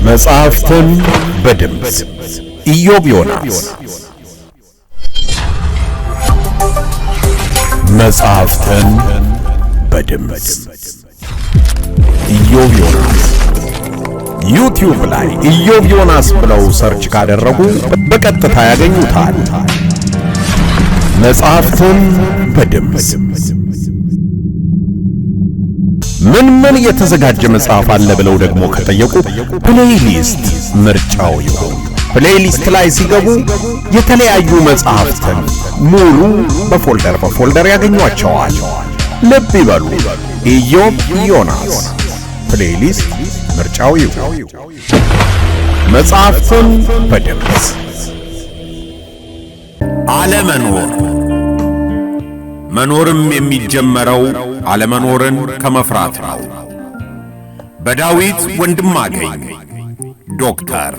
መጽሐፍትን በድምጽ ኢዮብ ዮናስ። መጽሐፍትን በድምጽ ኢዮብ ዮናስ። ዩቲዩብ ላይ ኢዮብ ዮናስ ብለው ሰርች ካደረጉ በቀጥታ ያገኙታል። መጽሐፍትን በድምጽ ምን የተዘጋጀ መጽሐፍ አለ ብለው ደግሞ ከጠየቁ ፕሌይሊስት ምርጫው ይሁን። ፕሌይሊስት ላይ ሲገቡ የተለያዩ መጽሐፍትን ሙሉ በፎልደር ያገኟቸዋል። ልብ ይበሉ፣ ኢዮብ ዮናስ ፕሌይሊስት ምርጫው ይሁን። መጽሐፍትን በድምጽ አለመኖር። መኖርም የሚጀመረው አለመኖርን ከመፍራት ነው። በዳዊት ወንድማገኝ ዶክተር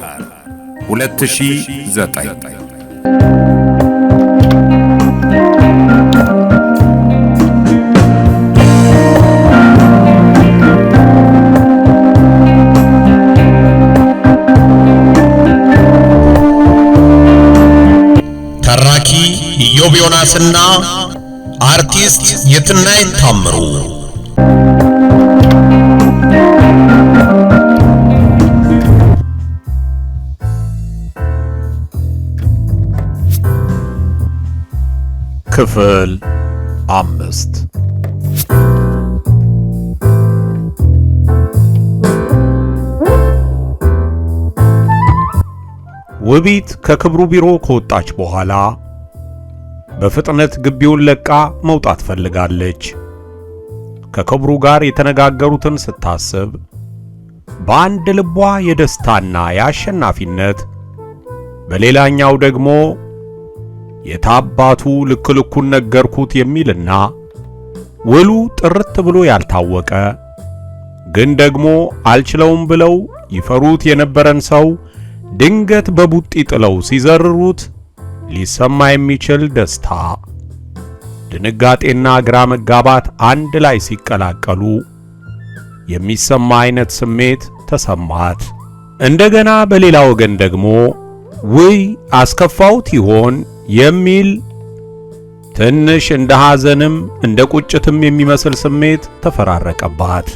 2009። ተራኪ ኢዮብ ዮናስና አርቲስት የትናየት ታምሩ። ክፍል 5። ውቢት ከክብሩ ቢሮ ከወጣች በኋላ በፍጥነት ግቢውን ለቃ መውጣት ፈልጋለች። ከክብሩ ጋር የተነጋገሩትን ስታስብ በአንድ ልቧ የደስታና የአሸናፊነት፣ በሌላኛው ደግሞ የታባቱ ልኩን ነገርኩት የሚልና ውሉ ጥርት ብሎ ያልታወቀ ግን ደግሞ አልችለውም ብለው ይፈሩት የነበረን ሰው ድንገት በቡጢ ጥለው ሲዘርሩት ሊሰማ የሚችል ደስታ፣ ድንጋጤና ግራ መጋባት አንድ ላይ ሲቀላቀሉ የሚሰማ አይነት ስሜት ተሰማት። እንደገና በሌላ ወገን ደግሞ ውይ አስከፋውት ይሆን የሚል ትንሽ እንደ ሐዘንም እንደ ቁጭትም የሚመስል ስሜት ተፈራረቀባት።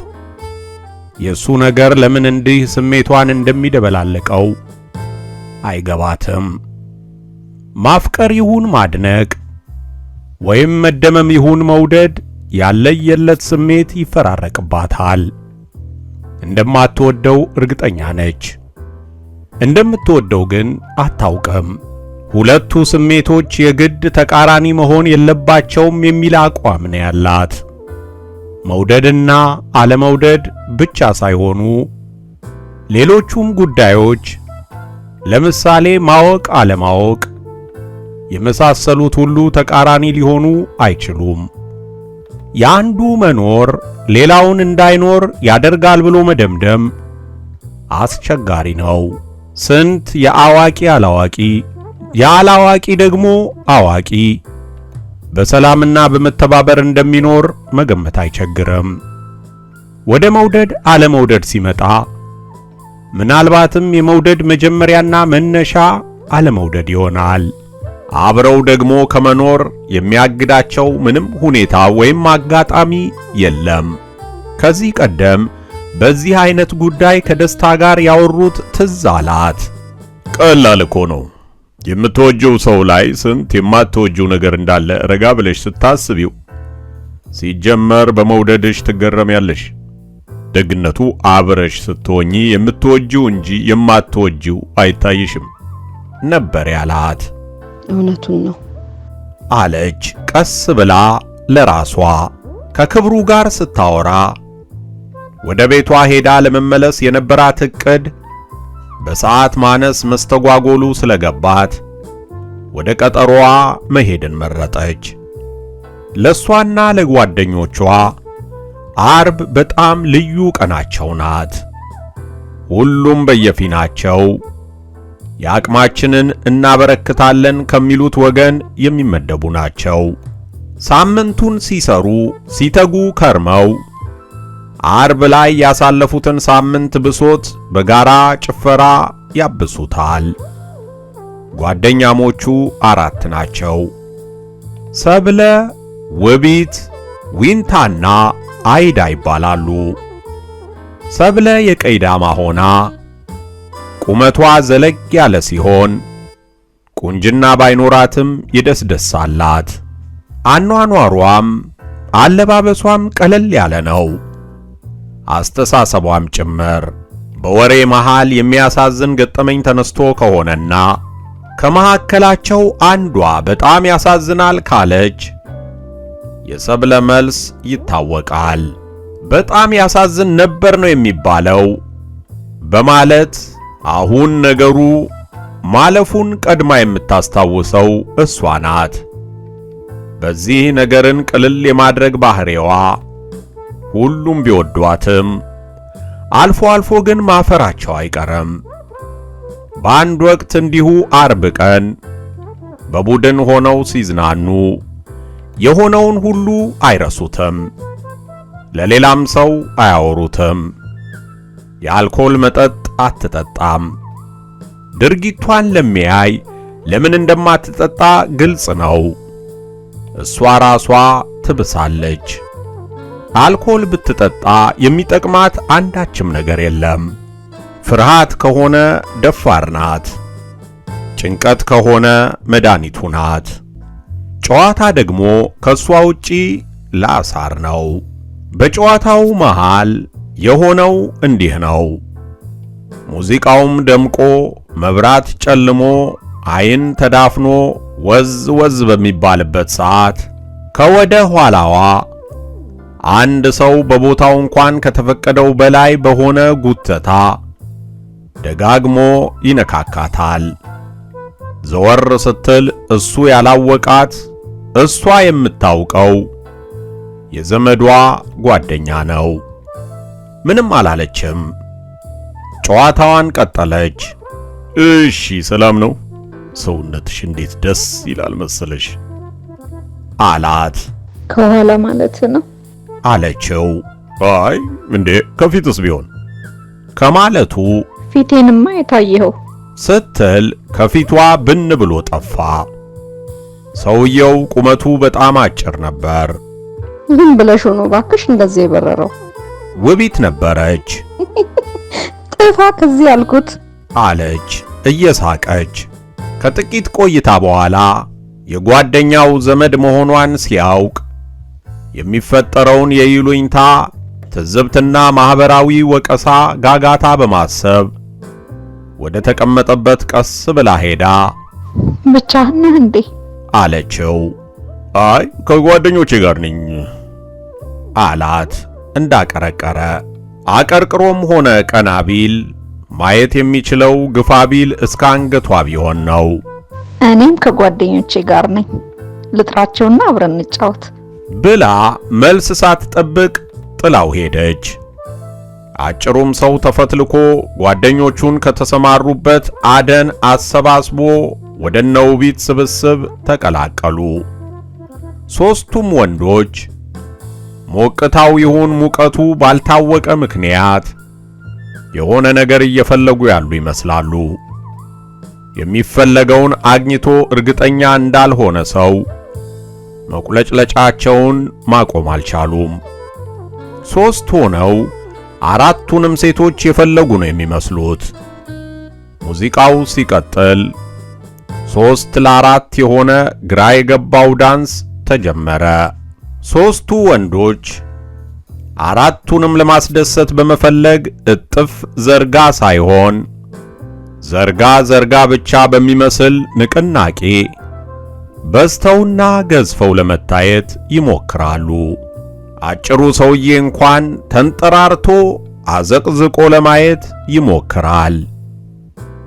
የሱ ነገር ለምን እንዲህ ስሜቷን እንደሚደበላለቀው አይገባትም። ማፍቀር ይሁን ማድነቅ ወይም መደመም ይሁን መውደድ ያለየለት ስሜት ይፈራረቅባታል። እንደማትወደው እርግጠኛ ነች። እንደምትወደው ግን አታውቅም። ሁለቱ ስሜቶች የግድ ተቃራኒ መሆን የለባቸውም የሚል አቋም ነው ያላት። መውደድና አለመውደድ ብቻ ሳይሆኑ ሌሎቹም ጉዳዮች፣ ለምሳሌ ማወቅ አለማወቅ የመሳሰሉት ሁሉ ተቃራኒ ሊሆኑ አይችሉም። የአንዱ መኖር ሌላውን እንዳይኖር ያደርጋል ብሎ መደምደም አስቸጋሪ ነው። ስንት የአዋቂ አላዋቂ፣ የአላዋቂ ደግሞ አዋቂ በሰላምና በመተባበር እንደሚኖር መገመት አይቸግርም። ወደ መውደድ አለመውደድ ሲመጣ ምናልባትም የመውደድ መጀመሪያና መነሻ አለመውደድ ይሆናል። አብረው ደግሞ ከመኖር የሚያግዳቸው ምንም ሁኔታ ወይም አጋጣሚ የለም። ከዚህ ቀደም በዚህ አይነት ጉዳይ ከደስታ ጋር ያወሩት ትዝ አላት። ቀላል እኮ ነው። የምትወጂው ሰው ላይ ስንት የማትወጂው ነገር እንዳለ ረጋ ብለሽ ስታስቢው ሲጀመር በመውደድሽ ትገረሚያለሽ። ደግነቱ አብረሽ ስትሆኚ የምትወጂው እንጂ የማትወጂው አይታይሽም ነበር ያላት። እውነቱን ነው አለች ቀስ ብላ ለራሷ። ከክብሩ ጋር ስታወራ ወደ ቤቷ ሄዳ ለመመለስ የነበራት ዕቅድ በሰዓት ማነስ መስተጓጎሉ ስለገባት ወደ ቀጠሮዋ መሄድን መረጠች። ለሷና ለጓደኞቿ አርብ በጣም ልዩ ቀናቸው ናት። ሁሉም በየፊናቸው የአቅማችንን እናበረክታለን ከሚሉት ወገን የሚመደቡ ናቸው። ሳምንቱን ሲሰሩ ሲተጉ ከርመው አርብ ላይ ያሳለፉትን ሳምንት ብሶት በጋራ ጭፈራ ያብሱታል። ጓደኛሞቹ 4 ናቸው። ሰብለ፣ ውቢት፣ ዊንታና አይዳ ይባላሉ። ሰብለ የቀይ ዳማ ሆና ቁመቷ ዘለግ ያለ ሲሆን ቁንጅና ባይኖራትም ይደስደሳላት። አኗኗሯም አለባበሷም ቀለል ያለ ነው። አስተሳሰቧም ጭምር። በወሬ መሃል የሚያሳዝን ገጠመኝ ተነስቶ ከሆነና ከመካከላቸው አንዷ በጣም ያሳዝናል ካለች የሰብለ መልስ ይታወቃል። በጣም ያሳዝን ነበር ነው የሚባለው በማለት አሁን ነገሩ ማለፉን ቀድማ የምታስታውሰው እሷ ናት። በዚህ ነገርን ቅልል የማድረግ ባህሪዋ ሁሉም ቢወዷትም አልፎ አልፎ ግን ማፈራቸው አይቀርም። በአንድ ወቅት እንዲሁ አርብ ቀን በቡድን ሆነው ሲዝናኑ የሆነውን ሁሉ አይረሱትም፣ ለሌላም ሰው አያወሩትም። የአልኮል መጠጥ አትጠጣም። ድርጊቷን ለሚያይ ለምን እንደማትጠጣ ግልጽ ነው። እሷ ራሷ ትብሳለች። አልኮል ብትጠጣ የሚጠቅማት አንዳችም ነገር የለም። ፍርሃት ከሆነ ደፋር ናት። ጭንቀት ከሆነ መድኃኒቱ ናት። ጨዋታ ደግሞ ከሷ ውጪ ላሳር ነው። በጨዋታው መሃል የሆነው እንዲህ ነው። ሙዚቃውም ደምቆ መብራት ጨልሞ ዓይን ተዳፍኖ ወዝ ወዝ በሚባልበት ሰዓት ከወደ ኋላዋ አንድ ሰው በቦታው እንኳን ከተፈቀደው በላይ በሆነ ጉተታ ደጋግሞ ይነካካታል። ዘወር ስትል እሱ ያላወቃት እሷ የምታውቀው የዘመዷ ጓደኛ ነው። ምንም አላለችም። ጨዋታዋን ቀጠለች። እሺ ሰላም ነው? ሰውነትሽ እንዴት ደስ ይላል መሰለሽ አላት። ከኋላ ማለት ነው አለችው። አይ እንዴ ከፊትስ ቢሆን ከማለቱ ፊቴንማ የታየው ስትል ከፊቷ ብን ብሎ ጠፋ። ሰውየው ቁመቱ በጣም አጭር ነበር። ዝም ብለሽ ሆኖ ባክሽ እንደዚህ የበረረው ውቢት ነበረች። ጥፋ ከዚህ ያልኩት አለች እየሳቀች። ከጥቂት ቆይታ በኋላ የጓደኛው ዘመድ መሆኗን ሲያውቅ የሚፈጠረውን የይሉኝታ ትዝብትና ማህበራዊ ወቀሳ ጋጋታ በማሰብ ወደ ተቀመጠበት ቀስ ብላ ሄዳ ብቻህን ነህ እንዴ አለችው። አይ ከጓደኞቼ ጋር ነኝ አላት እንዳቀረቀረ። አቀርቅሮም ሆነ ቀና ቢል ማየት የሚችለው ግፋ ቢል እስከ አንገቷ ቢሆን ነው። እኔም ከጓደኞቼ ጋር ነኝ፣ ልጥራቸውና አብረን እንጫወት ብላ መልስ ሳትጠብቅ ጥላው ሄደች። አጭሩም ሰው ተፈትልኮ ጓደኞቹን ከተሰማሩበት አደን አሰባስቦ ወደ ነውቢት ስብስብ ተቀላቀሉ። ሦስቱም ወንዶች ሞቅታው ይሁን ሙቀቱ ባልታወቀ ምክንያት የሆነ ነገር እየፈለጉ ያሉ ይመስላሉ። የሚፈለገውን አግኝቶ እርግጠኛ እንዳልሆነ ሰው መቁለጭለጫቸውን ማቆም አልቻሉም። ሦስት ሆነው አራቱንም ሴቶች የፈለጉ ነው የሚመስሉት። ሙዚቃው ሲቀጥል 3 ለ4 የሆነ ግራ የገባው ዳንስ ተጀመረ። ሦስቱ ወንዶች አራቱንም ለማስደሰት በመፈለግ እጥፍ ዘርጋ ሳይሆን ዘርጋ ዘርጋ ብቻ በሚመስል ንቅናቄ በዝተውና ገዝፈው ለመታየት ይሞክራሉ። አጭሩ ሰውዬ እንኳን ተንጠራርቶ አዘቅዝቆ ለማየት ይሞክራል።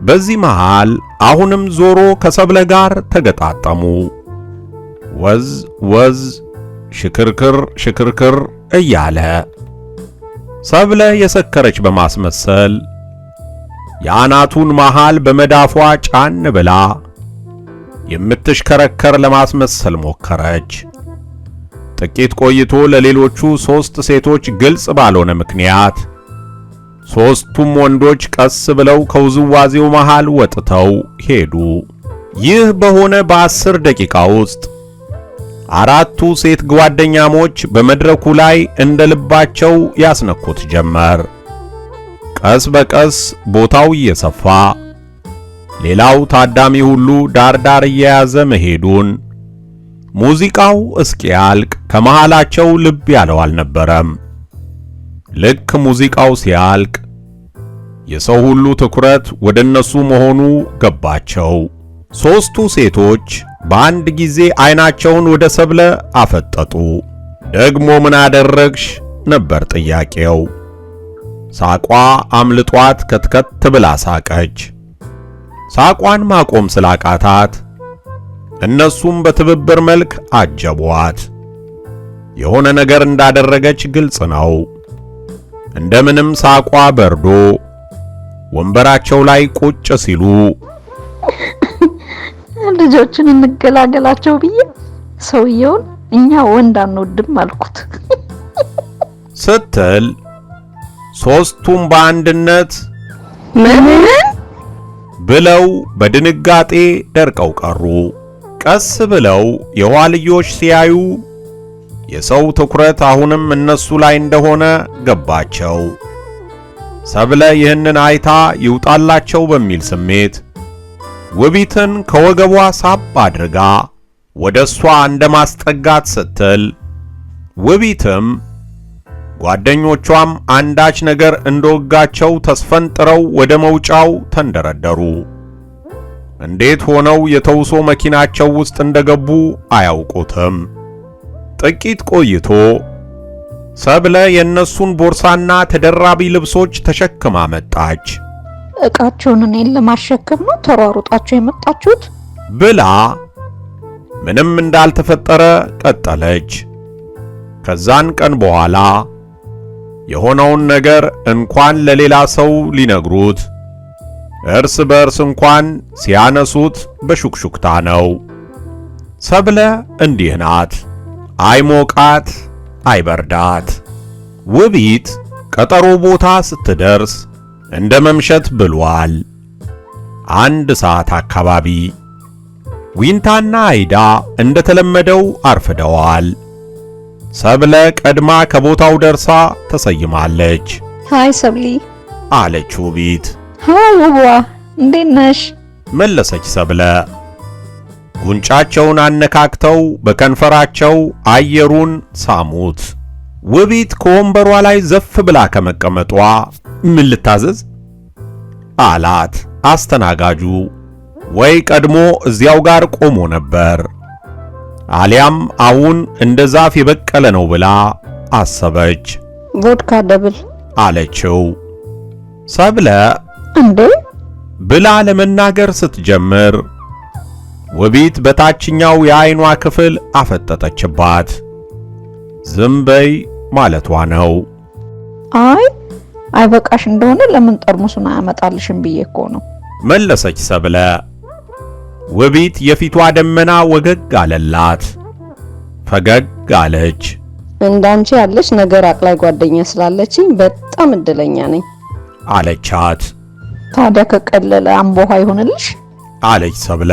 በዚህ መሃል አሁንም ዞሮ ከሰብለ ጋር ተገጣጠሙ። ወዝ ወዝ ሽክርክር ሽክርክር እያለ ሰብለ የሰከረች በማስመሰል የአናቱን መሃል በመዳፏ ጫን ብላ የምትሽከረከር ለማስመሰል ሞከረች። ጥቂት ቆይቶ ለሌሎቹ 3 ሴቶች ግልጽ ባልሆነ ምክንያት 3ቱም ወንዶች ቀስ ብለው ከውዝዋዜው መሃል ወጥተው ሄዱ። ይህ በሆነ በ10 ደቂቃ ውስጥ 4ቱ ሴት ጓደኛሞች በመድረኩ ላይ እንደ ልባቸው ያስነኩት ጀመር። ቀስ በቀስ ቦታው እየሰፋ ሌላው ታዳሚ ሁሉ ዳር እየያዘ መሄዱን ሙዚቃው እስኪያልቅ ከመሃላቸው ልብ ያለው አልነበረም። ልክ ሙዚቃው ሲያልቅ የሰው ሁሉ ትኩረት ወደ እነሱ መሆኑ ገባቸው። 3ቱ ሴቶች በአንድ ጊዜ አይናቸውን ወደ ሰብለ አፈጠጡ። ደግሞ ምን አደረግሽ ነበር ጥያቄው። ሳቋ አምልጧት ከትከት ብላ ሳቀች። ሳቋን ማቆም ስላቃታት እነሱም በትብብር መልክ አጀቧት። የሆነ ነገር እንዳደረገች ግልጽ ነው። እንደምንም ሳቋ በርዶ ወንበራቸው ላይ ቁጭ ሲሉ ልጆችን እንገላገላቸው ብዬ ሰውየውን እኛ ወንድ አንወድም አልኩት ስትል 3ቱም በአንድነት ምን ብለው በድንጋጤ ደርቀው ቀሩ። ቀስ ብለው የኋልዮሽ ሲያዩ የሰው ትኩረት አሁንም እነሱ ላይ እንደሆነ ገባቸው። ሰብለ ይህንን አይታ ይውጣላቸው በሚል ስሜት ውቢትን ከወገቧ ሳብ አድርጋ ወደሷ እንደማስጠጋት ስትል ውቢትም ጓደኞቿም አንዳች ነገር እንደወጋቸው ተስፈንጥረው ወደ መውጫው ተንደረደሩ። እንዴት ሆነው የተውሶ መኪናቸው ውስጥ እንደገቡ አያውቁትም። ጥቂት ቆይቶ ሰብለ የነሱን ቦርሳና ተደራቢ ልብሶች ተሸክማ መጣች። ዕቃቸውን እኔን ለማሸከም ነው ተሯሩጣችሁ የመጣችሁት ብላ ምንም እንዳልተፈጠረ ቀጠለች። ከዛን ቀን በኋላ የሆነውን ነገር እንኳን ለሌላ ሰው ሊነግሩት እርስ በእርስ እንኳን ሲያነሱት በሹክሹክታ ነው። ሰብለ እንዲህ ናት፣ አይሞቃት አይበርዳት። ውቢት ቀጠሮ ቦታ ስትደርስ እንደ መምሸት ብሏል። 1 ሰዓት አካባቢ ዊንታና አይዳ እንደተለመደው አርፍደዋል። ሰብለ ቀድማ ከቦታው ደርሳ ተሰይማለች። ሃይ ሰብሊ አለች ውቢት። ሃይ ውቧ እንዴት ነሽ መለሰች ሰብለ። ጉንጫቸውን አነካክተው በከንፈራቸው አየሩን ሳሙት። ውቢት ከወንበሯ ላይ ዘፍ ብላ ከመቀመጧ ምን ልታዘዝ አላት አስተናጋጁ። ወይ ቀድሞ እዚያው ጋር ቆሞ ነበር አሊያም አሁን እንደ ዛፍ የበቀለ ነው ብላ አሰበች። ቮድካ ደብል አለችው። ሰብለ እንዴ ብላ ለመናገር ስትጀምር ውቢት በታችኛው የዓይኗ ክፍል አፈጠጠችባት። ዝም በይ ማለቷ ነው። አይ አይበቃሽ እንደሆነ ለምን ጠርሙሱን አያመጣልሽም ብዬ እኮ ነው መለሰች ሰብለ። ውቢት የፊቷ ደመና ወገግ አለላት። ፈገግ አለች። እንዳንቺ ያለች ነገር አቅላይ ጓደኛ ስላለችኝ በጣም እድለኛ ነኝ አለቻት። ታዲያ ከቀለለ አምቦሃ ይሆንልሽ አለች ሰብለ።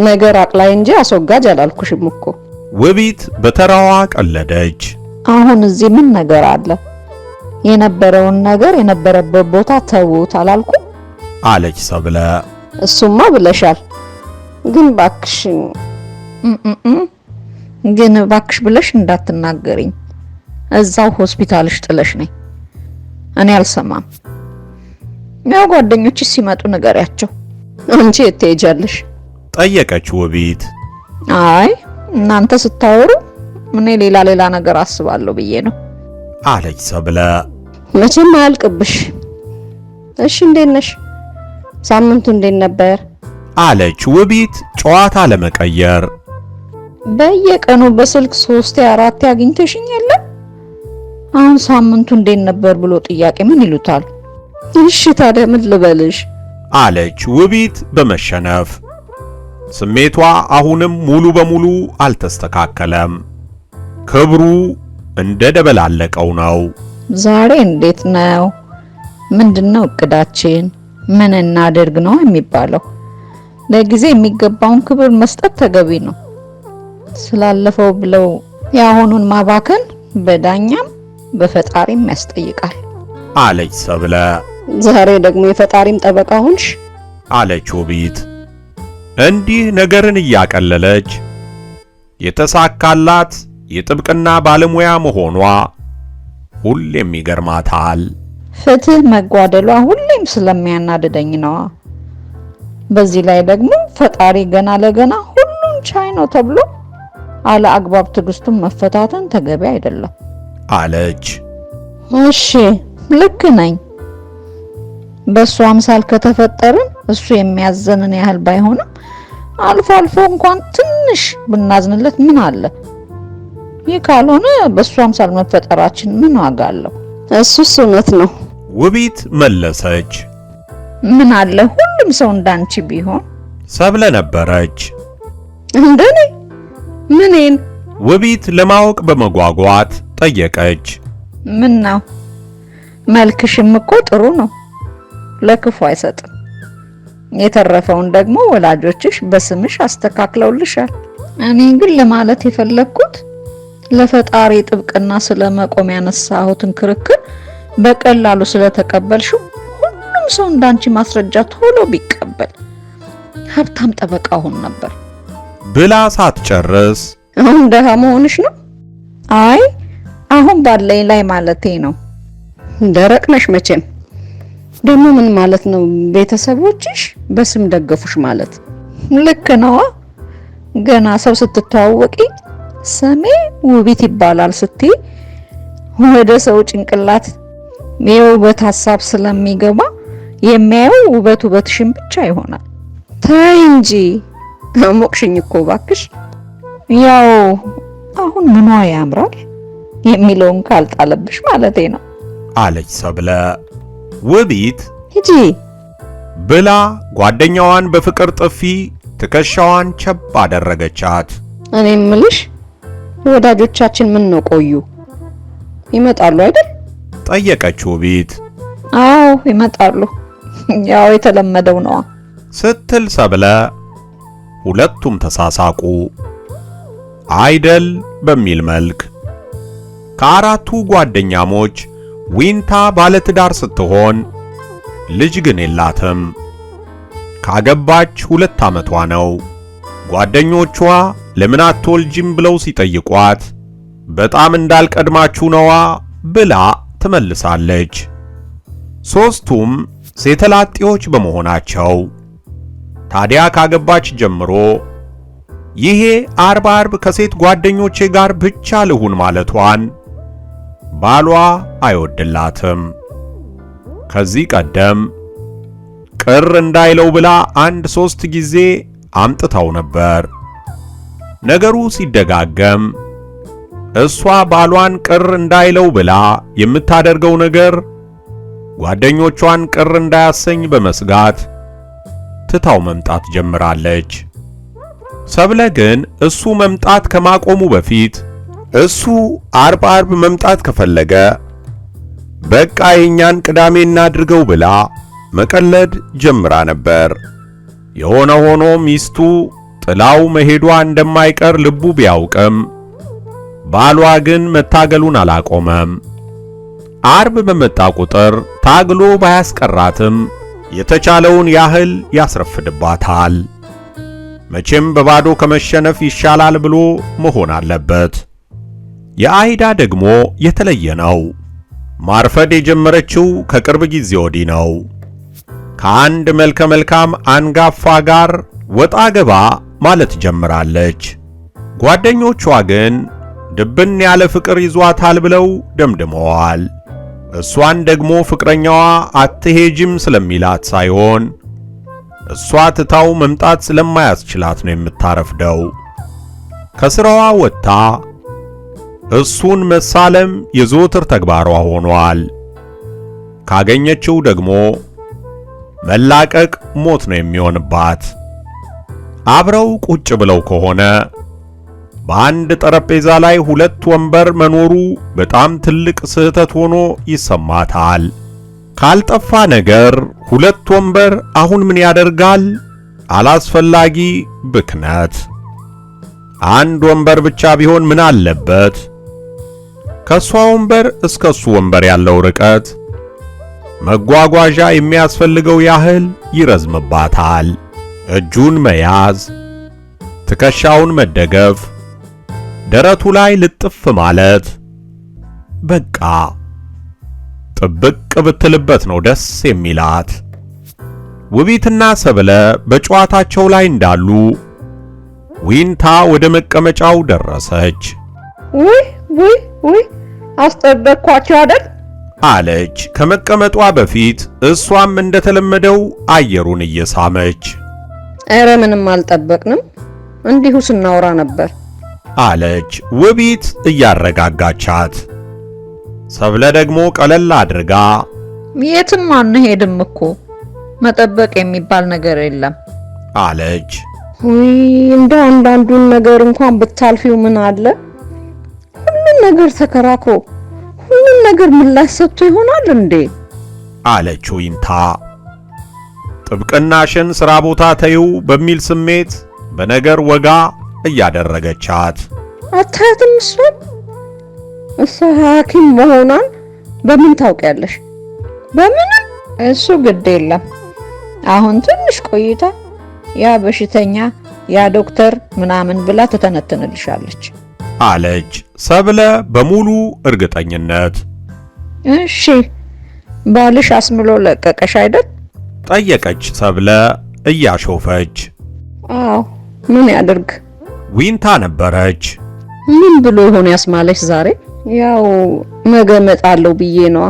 ነገር አቅላይ እንጂ አስወጋጅ አላልኩሽም እኮ። ውቢት በተራዋ ቀለደች። አሁን እዚህ ምን ነገር አለ? የነበረውን ነገር የነበረበት ቦታ ተውት አላልኩ አለች ሰብለ። እሱማ ብለሻል፣ ግን ባክሽ ግን ባክሽ ብለሽ እንዳትናገሪኝ። እዛው ሆስፒታልሽ ጥለሽ ነኝ። እኔ አልሰማም። ያው ጓደኞችሽ ሲመጡ ንገሪያቸው። አንቺ የት ትሄጃለሽ? ጠየቀች ውቢት። አይ እናንተ ስታወሩ እኔ ሌላ ነገር አስባለሁ ብዬ ነው አለች ሰብለ። መቼም አያልቅብሽ። እሺ እንዴት ነሽ? ሳምንቱ እንዴት ነበር? አለች ውቢት ጨዋታ ለመቀየር። በየቀኑ በስልክ 3-4 አግኝተሽኝ የለ? አሁን ሳምንቱ እንዴት ነበር ብሎ ጥያቄ ምን ይሉታል? እሺ ታዲያ ምን ልበልሽ? አለች ውቢት በመሸነፍ። ስሜቷ አሁንም ሙሉ በሙሉ አልተስተካከለም። ክብሩ እንደደበላለቀው ነው። ዛሬ እንዴት ነው? ምንድነው እቅዳችን? ምን እናድርግ ነው የሚባለው? ለጊዜ የሚገባውን ክብር መስጠት ተገቢ ነው። ስላለፈው ብለው የአሁኑን ማባከን በዳኛም በፈጣሪም ያስጠይቃል አለች ሰብለ። ዛሬ ደግሞ የፈጣሪም ጠበቃ ሆንሽ አለች ውቢት እንዲህ ነገርን እያቀለለች። የተሳካላት የጥብቅና ባለሙያ መሆኗ ሁሌም ይገርማታል። ፍትህ መጓደሏ ሁሌም ስለሚያናድደኝ ነው። በዚህ ላይ ደግሞ ፈጣሪ ገና ለገና ሁሉን ቻይ ነው ተብሎ አለ አግባብ ትዕግስቱን መፈታተን ተገቢ አይደለም አለች። እሺ ልክ ነኝ። በሱ አምሳል ከተፈጠርን እሱ የሚያዘንን ያህል ባይሆንም አልፎ አልፎ እንኳን ትንሽ ብናዝንለት ምን አለ? ይህ ካልሆነ በሱ አምሳል መፈጠራችን ምን ዋጋ አለው? እሱስ እውነት ነው ውቢት መለሰች። ምን አለ ሁሉም ሰው እንዳንቺ ቢሆን? ሰብለ ነበረች። እንደኔ ምንን? ውቢት ለማወቅ በመጓጓት ጠየቀች። ምን ነው? መልክሽም እኮ ጥሩ ነው፣ ለክፉ አይሰጥም። የተረፈውን ደግሞ ወላጆችሽ በስምሽ አስተካክለውልሻል። እኔ ግን ለማለት የፈለኩት ለፈጣሪ ጥብቅና ስለመቆም ያነሳሁትን ክርክር በቀላሉ ስለተቀበልሽው ሁሉም ሰው እንዳንቺ ማስረጃ ቶሎ ቢቀበል ሀብታም ጠበቃ ሆን ነበር ብላ ሳትጨርስ አሁን ደሃ መሆንሽ ነው? አይ አሁን ባለኝ ላይ ማለቴ ነው። ደረቅ ነሽ መቼም። ደግሞ ምን ማለት ነው ቤተሰቦችሽ በስም ደገፉሽ ማለት? ልክ ነዋ። ገና ሰው ስትተዋወቂ ስሜ ውቢት ይባላል ስትይ ወደ ሰው ጭንቅላት የውበት ሐሳብ ስለሚገባ የሚያየው ውበትሽን ብቻ ይሆናል። ታይ እንጂ አሞቅሽኝ እኮ ባክሽ። ያው አሁን ምኗ ያምራል የሚለውን ካልጣለብሽ ማለቴ ነው አለች ሰብለ። ውቢት ሂጂ ብላ ጓደኛዋን በፍቅር ጥፊ ትከሻዋን ቸብ አደረገቻት። እኔ እምልሽ ወዳጆቻችን ምን ነው ቆዩ? ይመጣሉ አይደል? ጠየቀች ውቢት። አዎ ይመጣሉ፣ ያው የተለመደው ነው ስትል ሰብለ ሁለቱም ተሳሳቁ። አይደል በሚል መልክ ከአራቱ ጓደኛሞች ዊንታ ባለትዳር ስትሆን ልጅ ግን የላትም። ካገባች 2 ዓመቷ ነው። ጓደኞቿ ለምን አትወልጂም ብለው ሲጠይቋት በጣም እንዳልቀድማችሁ ነዋ ብላ ትመልሳለች። ሦስቱም ሴተላጤዎች በመሆናቸው ታዲያ ካገባች ጀምሮ ይሄ አርብ ከሴት ጓደኞቼ ጋር ብቻ ልሁን ማለቷን ባሏ አይወድላትም። ከዚህ ቀደም ቅር እንዳይለው ብላ 1-3 ጊዜ አምጥታው ነበር። ነገሩ ሲደጋገም እሷ ባሏን ቅር እንዳይለው ብላ የምታደርገው ነገር ጓደኞቿን ቅር እንዳያሰኝ በመስጋት ትታው መምጣት ጀምራለች። ሰብለ ግን እሱ መምጣት ከማቆሙ በፊት እሱ አርብ መምጣት ከፈለገ በቃ የኛን ቅዳሜ እናድርገው ብላ መቀለድ ጀምራ ነበር። የሆነ ሆኖ ሚስቱ ጥላው መሄዷ እንደማይቀር ልቡ ቢያውቅም ባሏ ግን መታገሉን አላቆመም። አርብ በመጣ ቁጥር ታግሎ ባያስቀራትም የተቻለውን ያህል ያስረፍድባታል። መቼም በባዶ ከመሸነፍ ይሻላል ብሎ መሆን አለበት። የአይዳ ደግሞ የተለየ ነው። ማርፈድ የጀመረችው ከቅርብ ጊዜ ወዲህ ነው። ከአንድ መልከ መልካም አንጋፋ ጋር ወጣ ገባ ማለት ጀምራለች። ጓደኞቿ ግን ድብን ያለ ፍቅር ይዟታል ብለው ደምድመዋል። እሷን ደግሞ ፍቅረኛዋ አትሄጂም ስለሚላት ሳይሆን እሷ ትታው መምጣት ስለማያስችላት ነው የምታረፍደው። ከስራዋ ወጥታ እሱን መሳለም የዘወትር ተግባሯ ሆኗል። ካገኘችው ደግሞ መላቀቅ ሞት ነው የሚሆንባት። አብረው ቁጭ ብለው ከሆነ በአንድ ጠረጴዛ ላይ 2 ወንበር መኖሩ በጣም ትልቅ ስህተት ሆኖ ይሰማታል። ካልጠፋ ነገር 2 ወንበር አሁን ምን ያደርጋል? አላስፈላጊ ብክነት። 1 ወንበር ብቻ ቢሆን ምን አለበት? ከሷ ወንበር እስከ እሱ ወንበር ያለው ርቀት መጓጓዣ የሚያስፈልገው ያህል ይረዝምባታል። እጁን መያዝ፣ ትከሻውን መደገፍ፣ ደረቱ ላይ ልጥፍ ማለት፣ በቃ ጥብቅ ብትልበት ነው ደስ የሚላት። ውቢትና ሰብለ በጨዋታቸው ላይ እንዳሉ ዊንታ ወደ መቀመጫው ደረሰች። ውይ አስጠበቅኳቸው አይደል? አለች ከመቀመጧ በፊት እሷም እንደተለመደው አየሩን እየሳመች። ኧረ ምንም አልጠበቅንም፣ እንዲሁ ስናወራ ነበር አለች ውቢት እያረጋጋቻት። ሰብለ ደግሞ ቀለል አድርጋ የትም አንሄድም እኮ መጠበቅ የሚባል ነገር የለም አለች። ውይ እንደ አንዳንዱን ነገር እንኳን ብታልፊው ምን አለ? ሁሉን ነገር ተከራክሮ ሁሉን ነገር ምላሽ ሰጥቶ ይሆናል እንዴ? አለች ዊንታ። ጥብቅናሽን ስራ ቦታ ተይው በሚል ስሜት በነገር ወጋ እያደረገቻት። አታያትም? እሷ ሐኪም መሆኗን በምን ታውቂያለሽ? በምን? እሱ ግድ የለም። አሁን ትንሽ ቆይታ ያ በሽተኛ ያ ዶክተር ምናምን ብላ ተተነትንልሻለች አለች ሰብለ በሙሉ እርግጠኝነት። እሺ ባልሽ አስምሎ ለቀቀሽ አይደል? ጠየቀች ሰብለ እያሾፈች። አዎ ምን ያድርግ? ዊንታ ነበረች። ምን ብሎ ይሆን ያስማለሽ ዛሬ? ያው ነገ እመጣለሁ ብዬ ነዋ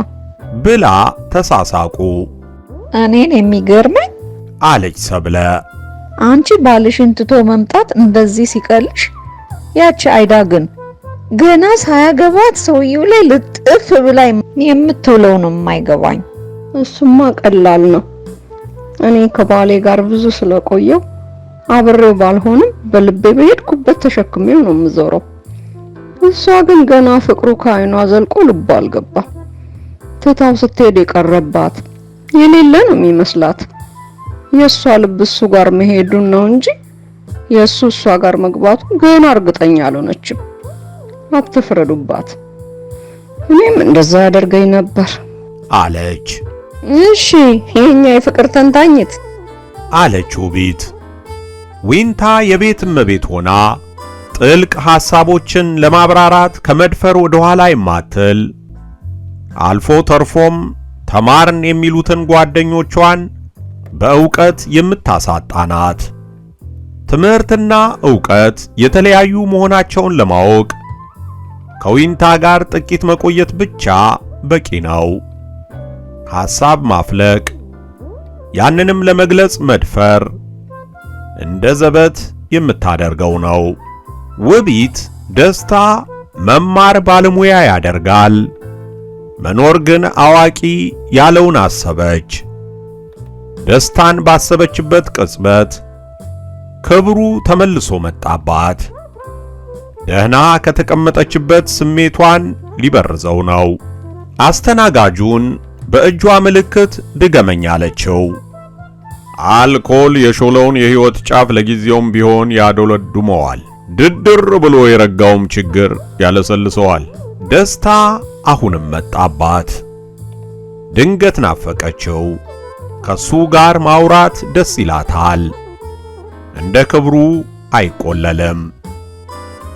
ብላ ተሳሳቁ። እኔን የሚገርመኝ አለች ሰብለ፣ አንቺ ባልሽን ትቶ መምጣት እንደዚህ ሲቀልሽ፣ ያቺ አይዳ ግን ገና ሳያገባት ሰውየው ላይ ልጥፍ ብላ የምትውለው ነው የማይገባኝ። እሱማ ቀላል ነው። እኔ ከባሌ ጋር ብዙ ስለቆየው አብሬው ባልሆንም በልቤ በሄድኩበት ተሸክሜው ነው የምዞረው። እሷ ግን ገና ፍቅሩ ከዓይኗ ዘልቆ ልቧ አልገባ። ትታው ስትሄድ የቀረባት የሌለ ነው የሚመስላት። የሷ ልብ እሱ ጋር መሄዱን ነው እንጂ የሱ እሷ ጋር መግባቱ ገና እርግጠኛ አልሆነችም። አትፍረዱባት። እኔም እንደዛ ያደርገኝ ነበር አለች። እሺ የኛ የፍቅር ተንታኝት አለች ውቢት። ዊንታ የቤት እመቤት ሆና ጥልቅ ሐሳቦችን ለማብራራት ከመድፈር ወደ ኋላ የማትል አልፎ ተርፎም ተማርን የሚሉትን ጓደኞቿን በእውቀት የምታሳጣናት። ትምህርትና ዕውቀት የተለያዩ መሆናቸውን ለማወቅ ከዊንታ ጋር ጥቂት መቆየት ብቻ በቂ ነው። ሐሳብ ማፍለቅ፣ ያንንም ለመግለጽ መድፈር እንደ ዘበት የምታደርገው ነው። ውቢት ደስታ መማር ባለሙያ ያደርጋል፣ መኖር ግን አዋቂ ያለውን አሰበች። ደስታን ባሰበችበት ቅጽበት ክብሩ ተመልሶ መጣባት። ደህና ከተቀመጠችበት ስሜቷን ሊበርዘው ነው። አስተናጋጁን በእጇ ምልክት ድገመኝ አለችው። አልኮል የሾለውን የሕይወት ጫፍ ለጊዜውም ቢሆን ያዶለድመዋል፣ ድድር ብሎ የረጋውም ችግር ያለሰልሰዋል። ደስታ አሁንም መጣባት። ድንገት ናፈቀችው። ከሱ ጋር ማውራት ደስ ይላታል። እንደ ክብሩ አይቆለልም።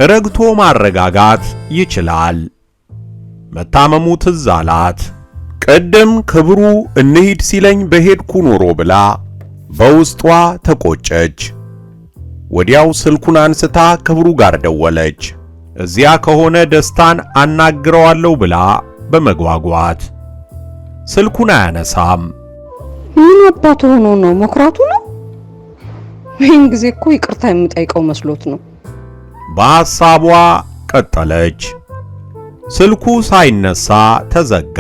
ረግቶ ማረጋጋት ይችላል። መታመሙ ትዝ አላት። ቅድም ክብሩ እንሂድ ሲለኝ በሄድኩ ኖሮ ብላ በውስጧ ተቆጨች። ወዲያው ስልኩን አንስታ ክብሩ ጋር ደወለች። እዚያ ከሆነ ደስታን አናግረዋለሁ ብላ በመጓጓት ስልኩን አያነሳም። ምን አባቱ ሆኖ ነው? መኩራቱ ነው? ይህን ጊዜ እኮ ይቅርታ የምጠይቀው መስሎት ነው። በሐሳቧ ቀጠለች። ስልኩ ሳይነሳ ተዘጋ።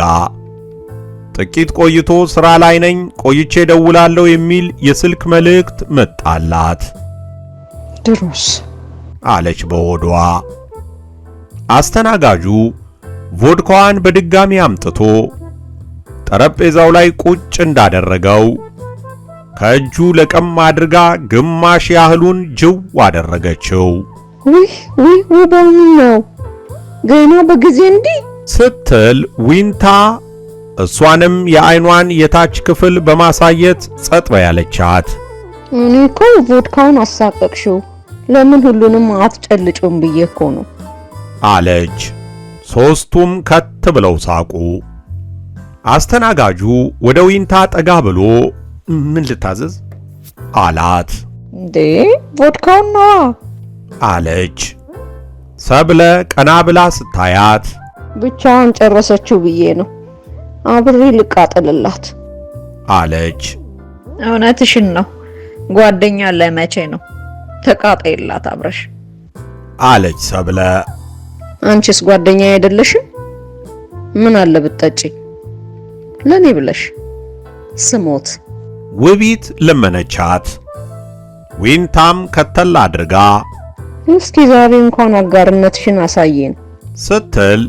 ጥቂት ቆይቶ ሥራ ላይ ነኝ፣ ቆይቼ ደውላለሁ የሚል የስልክ መልእክት መጣላት። ድሮስ አለች በሆዷ። አስተናጋጁ ቮድካዋን በድጋሚ አምጥቶ ጠረጴዛው ላይ ቁጭ እንዳደረገው ከእጁ ለቀም አድርጋ ግማሽ ያህሉን ጅው አደረገችው። ውይ ውበው ነው ገና በጊዜ እንዲህ ስትል ዊንታ እሷንም የዓይኗን የታች ክፍል በማሳየት ጸጥ በያለቻት። እኔ እኮ ቮድካውን አሳቀቅሽው ለምን ሁሉንም አትጨልጩም ብዬ እኮ ነው አለች። ሶስቱም ከት ብለው ሳቁ። አስተናጋጁ ወደ ዊንታ ጠጋ ብሎ ምን ልታዘዝ አላት። እንዴ ቮድካውን ነው አለች። ሰብለ ቀና ብላ ስታያት ብቻዋን ጨረሰችው ብዬ ነው አብሬ ልቃጠልላት አለች። እውነትሽን ነው ጓደኛ ለመቼ ነው ተቃጠይላት አብረሽ አለች ሰብለ። አንቺስ ጓደኛ አይደለሽም? ምን አለ ብትጠጪ ለኔ ብለሽ ስሞት ውቢት ለመነቻት። ዊንታም ከተል አድርጋ እስኪ ዛሬ እንኳን አጋርነትሽን አሳየን ስትል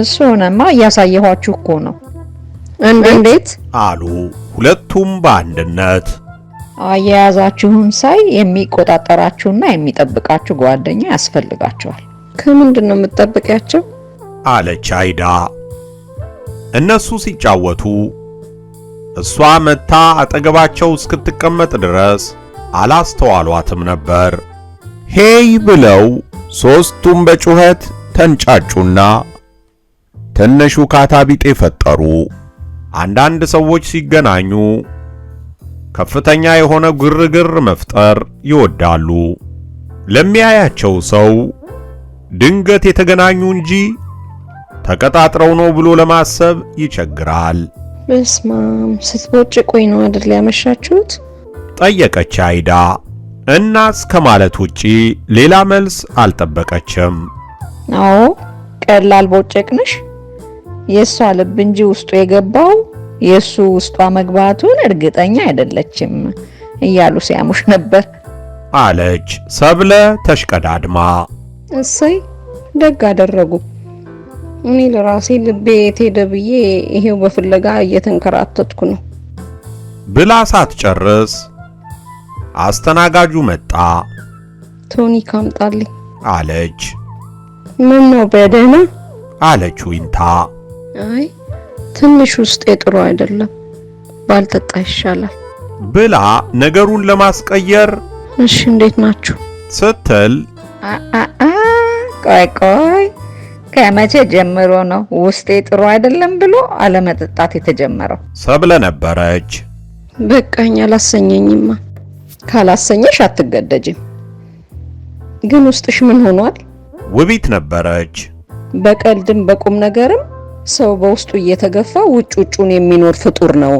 እሱንማ እያሳየኋችሁ እኮ ነው። እንዴት አሉ ሁለቱም በአንድነት። አያያዛችሁን ሳይ የሚቆጣጠራችሁና የሚጠብቃችሁ ጓደኛ ያስፈልጋችኋል። ከምንድን ነው የምትጠብቂያቸው? አለች አይዳ። እነሱ ሲጫወቱ እሷ መታ አጠገባቸው እስክትቀመጥ ድረስ አላስተዋሏትም ነበር። ሄይ ብለው ሶስቱም በጩኸት ተንጫጩና ትንሽ ውካታ ቢጤ ፈጠሩ። አንዳንድ ሰዎች ሲገናኙ ከፍተኛ የሆነ ግርግር መፍጠር ይወዳሉ። ለሚያያቸው ሰው ድንገት የተገናኙ እንጂ ተቀጣጥረው ነው ብሎ ለማሰብ ይቸግራል። በስማም ስትቦጭቁኝ ነው አይደል ያመሻችሁት? ጠየቀች አይዳ። እናስ ከማለት ውጪ ሌላ መልስ አልጠበቀችም። አዎ ቀላል ቦጨቅንሽ። የሷ ልብ እንጂ ውስጡ የገባው የሱ ውስጧ መግባቱን እርግጠኛ አይደለችም እያሉ ሲያሙሽ ነበር አለች ሰብለ ተሽቀዳድማ። እሰይ ደግ አደረጉ። እኔ ለራሴ ልቤ የት ሄደ ብዬ ይሄው በፍለጋ እየተንከራተትኩ ነው ብላ ሳትጨርስ አስተናጋጁ መጣ። ቶኒክ አምጣልኝ አለች። ምን ነው በደህና? አለች ዊንታ። አይ ትንሽ ውስጤ ጥሩ አይደለም ባልጠጣ ይሻላል ብላ ነገሩን ለማስቀየር እሺ እንዴት ናችሁ ስትል ቆይ ከመቼ ጀምሮ ነው ውስጤ ጥሩ አይደለም ብሎ አለመጠጣት የተጀመረው? ሰብለ ነበረች። በቃኝ አላሰኘኝማ። ካላሰኘሽ አትገደጅም። ግን ውስጥሽ ምን ሆኗል? ውቢት ነበረች። በቀልድም በቁም ነገርም ሰው በውስጡ እየተገፋ ውጩን የሚኖር ፍጡር ነው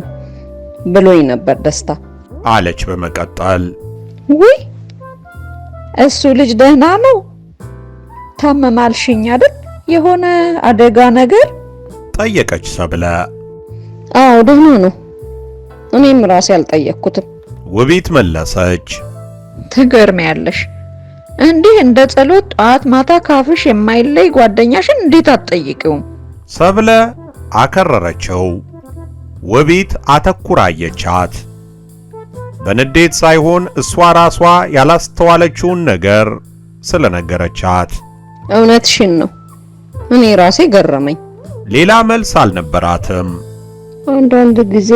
ብሎኝ ነበር ደስታ አለች በመቀጠል። ውይ እሱ ልጅ ደህና ነው? ታመማልሽኝ አይደል? የሆነ አደጋ ነገር ጠየቀች ሰብለ። አዎ ደህና ነው። እኔም ራሴ አልጠየቅኩትም ውቢት መለሰች። ትገርሚያለሽ። እንዲህ እንደ ጸሎት ጧት ማታ ካፍሽ የማይለይ ጓደኛሽን እንዴት አትጠይቂውም? ሰብለ አከረረችው። ውቢት አተኩራ አየቻት። በንዴት ሳይሆን እሷ ራሷ ያላስተዋለችውን ነገር ስለነገረቻት። እውነትሽን ነው። እኔ ራሴ ገረመኝ። ሌላ መልስ አልነበራትም። አንዳንድ ጊዜ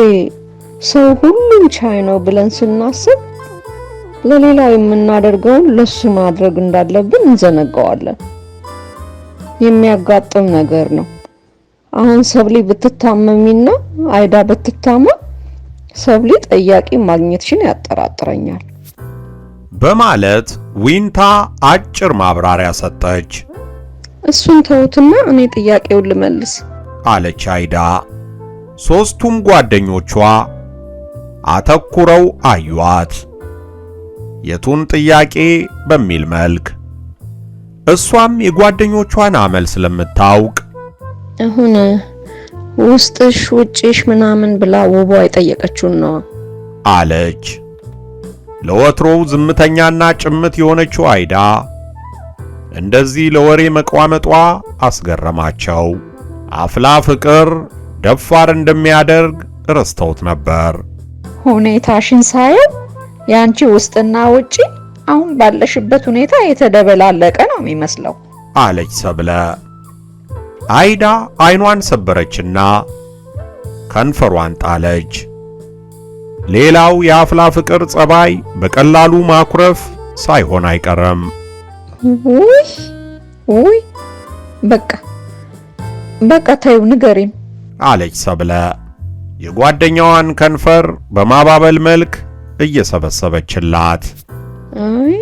ሰው ሁሉም ቻይ ነው ብለን ስናስብ ለሌላው የምናደርገውን ለሱ ማድረግ እንዳለብን እንዘነጋዋለን። የሚያጋጥም ነገር ነው። አሁን ሰብሊ ብትታመሚና አይዳ ብትታመም ሰብሊ ጠያቂ ማግኘትሽን ያጠራጥረኛል በማለት ዊንታ አጭር ማብራሪያ ሰጠች። እሱን ተውትና እኔ ጥያቄውን ልመልስ አለች አይዳ። ሶስቱም ጓደኞቿ አተኩረው አዩአት። የቱን ጥያቄ በሚል መልክ። እሷም የጓደኞቿን አመል ስለምታውቅ አሁን ውስጥሽ ውጭሽ ምናምን ብላ ውቧ የጠየቀችውን ነው አለች። ለወትሮው ዝምተኛና ጭምት የሆነችው አይዳ እንደዚህ ለወሬ መቋመጧ አስገረማቸው። አፍላ ፍቅር ደፋር እንደሚያደርግ ረስተውት ነበር። ሁኔታሽን ሳየው ያንቺ ውስጥና ውጪ አሁን ባለሽበት ሁኔታ የተደበላለቀ ነው የሚመስለው አለች ሰብለ። አይዳ አይኗን ሰበረችና ከንፈሯን ጣለች። ሌላው የአፍላ ፍቅር ጸባይ በቀላሉ ማኩረፍ ሳይሆን አይቀርም። ውይ በቃ ተይው ንገሪን አለች ሰብለ የጓደኛዋን ከንፈር በማባበል መልክ እየሰበሰበችላት። አይ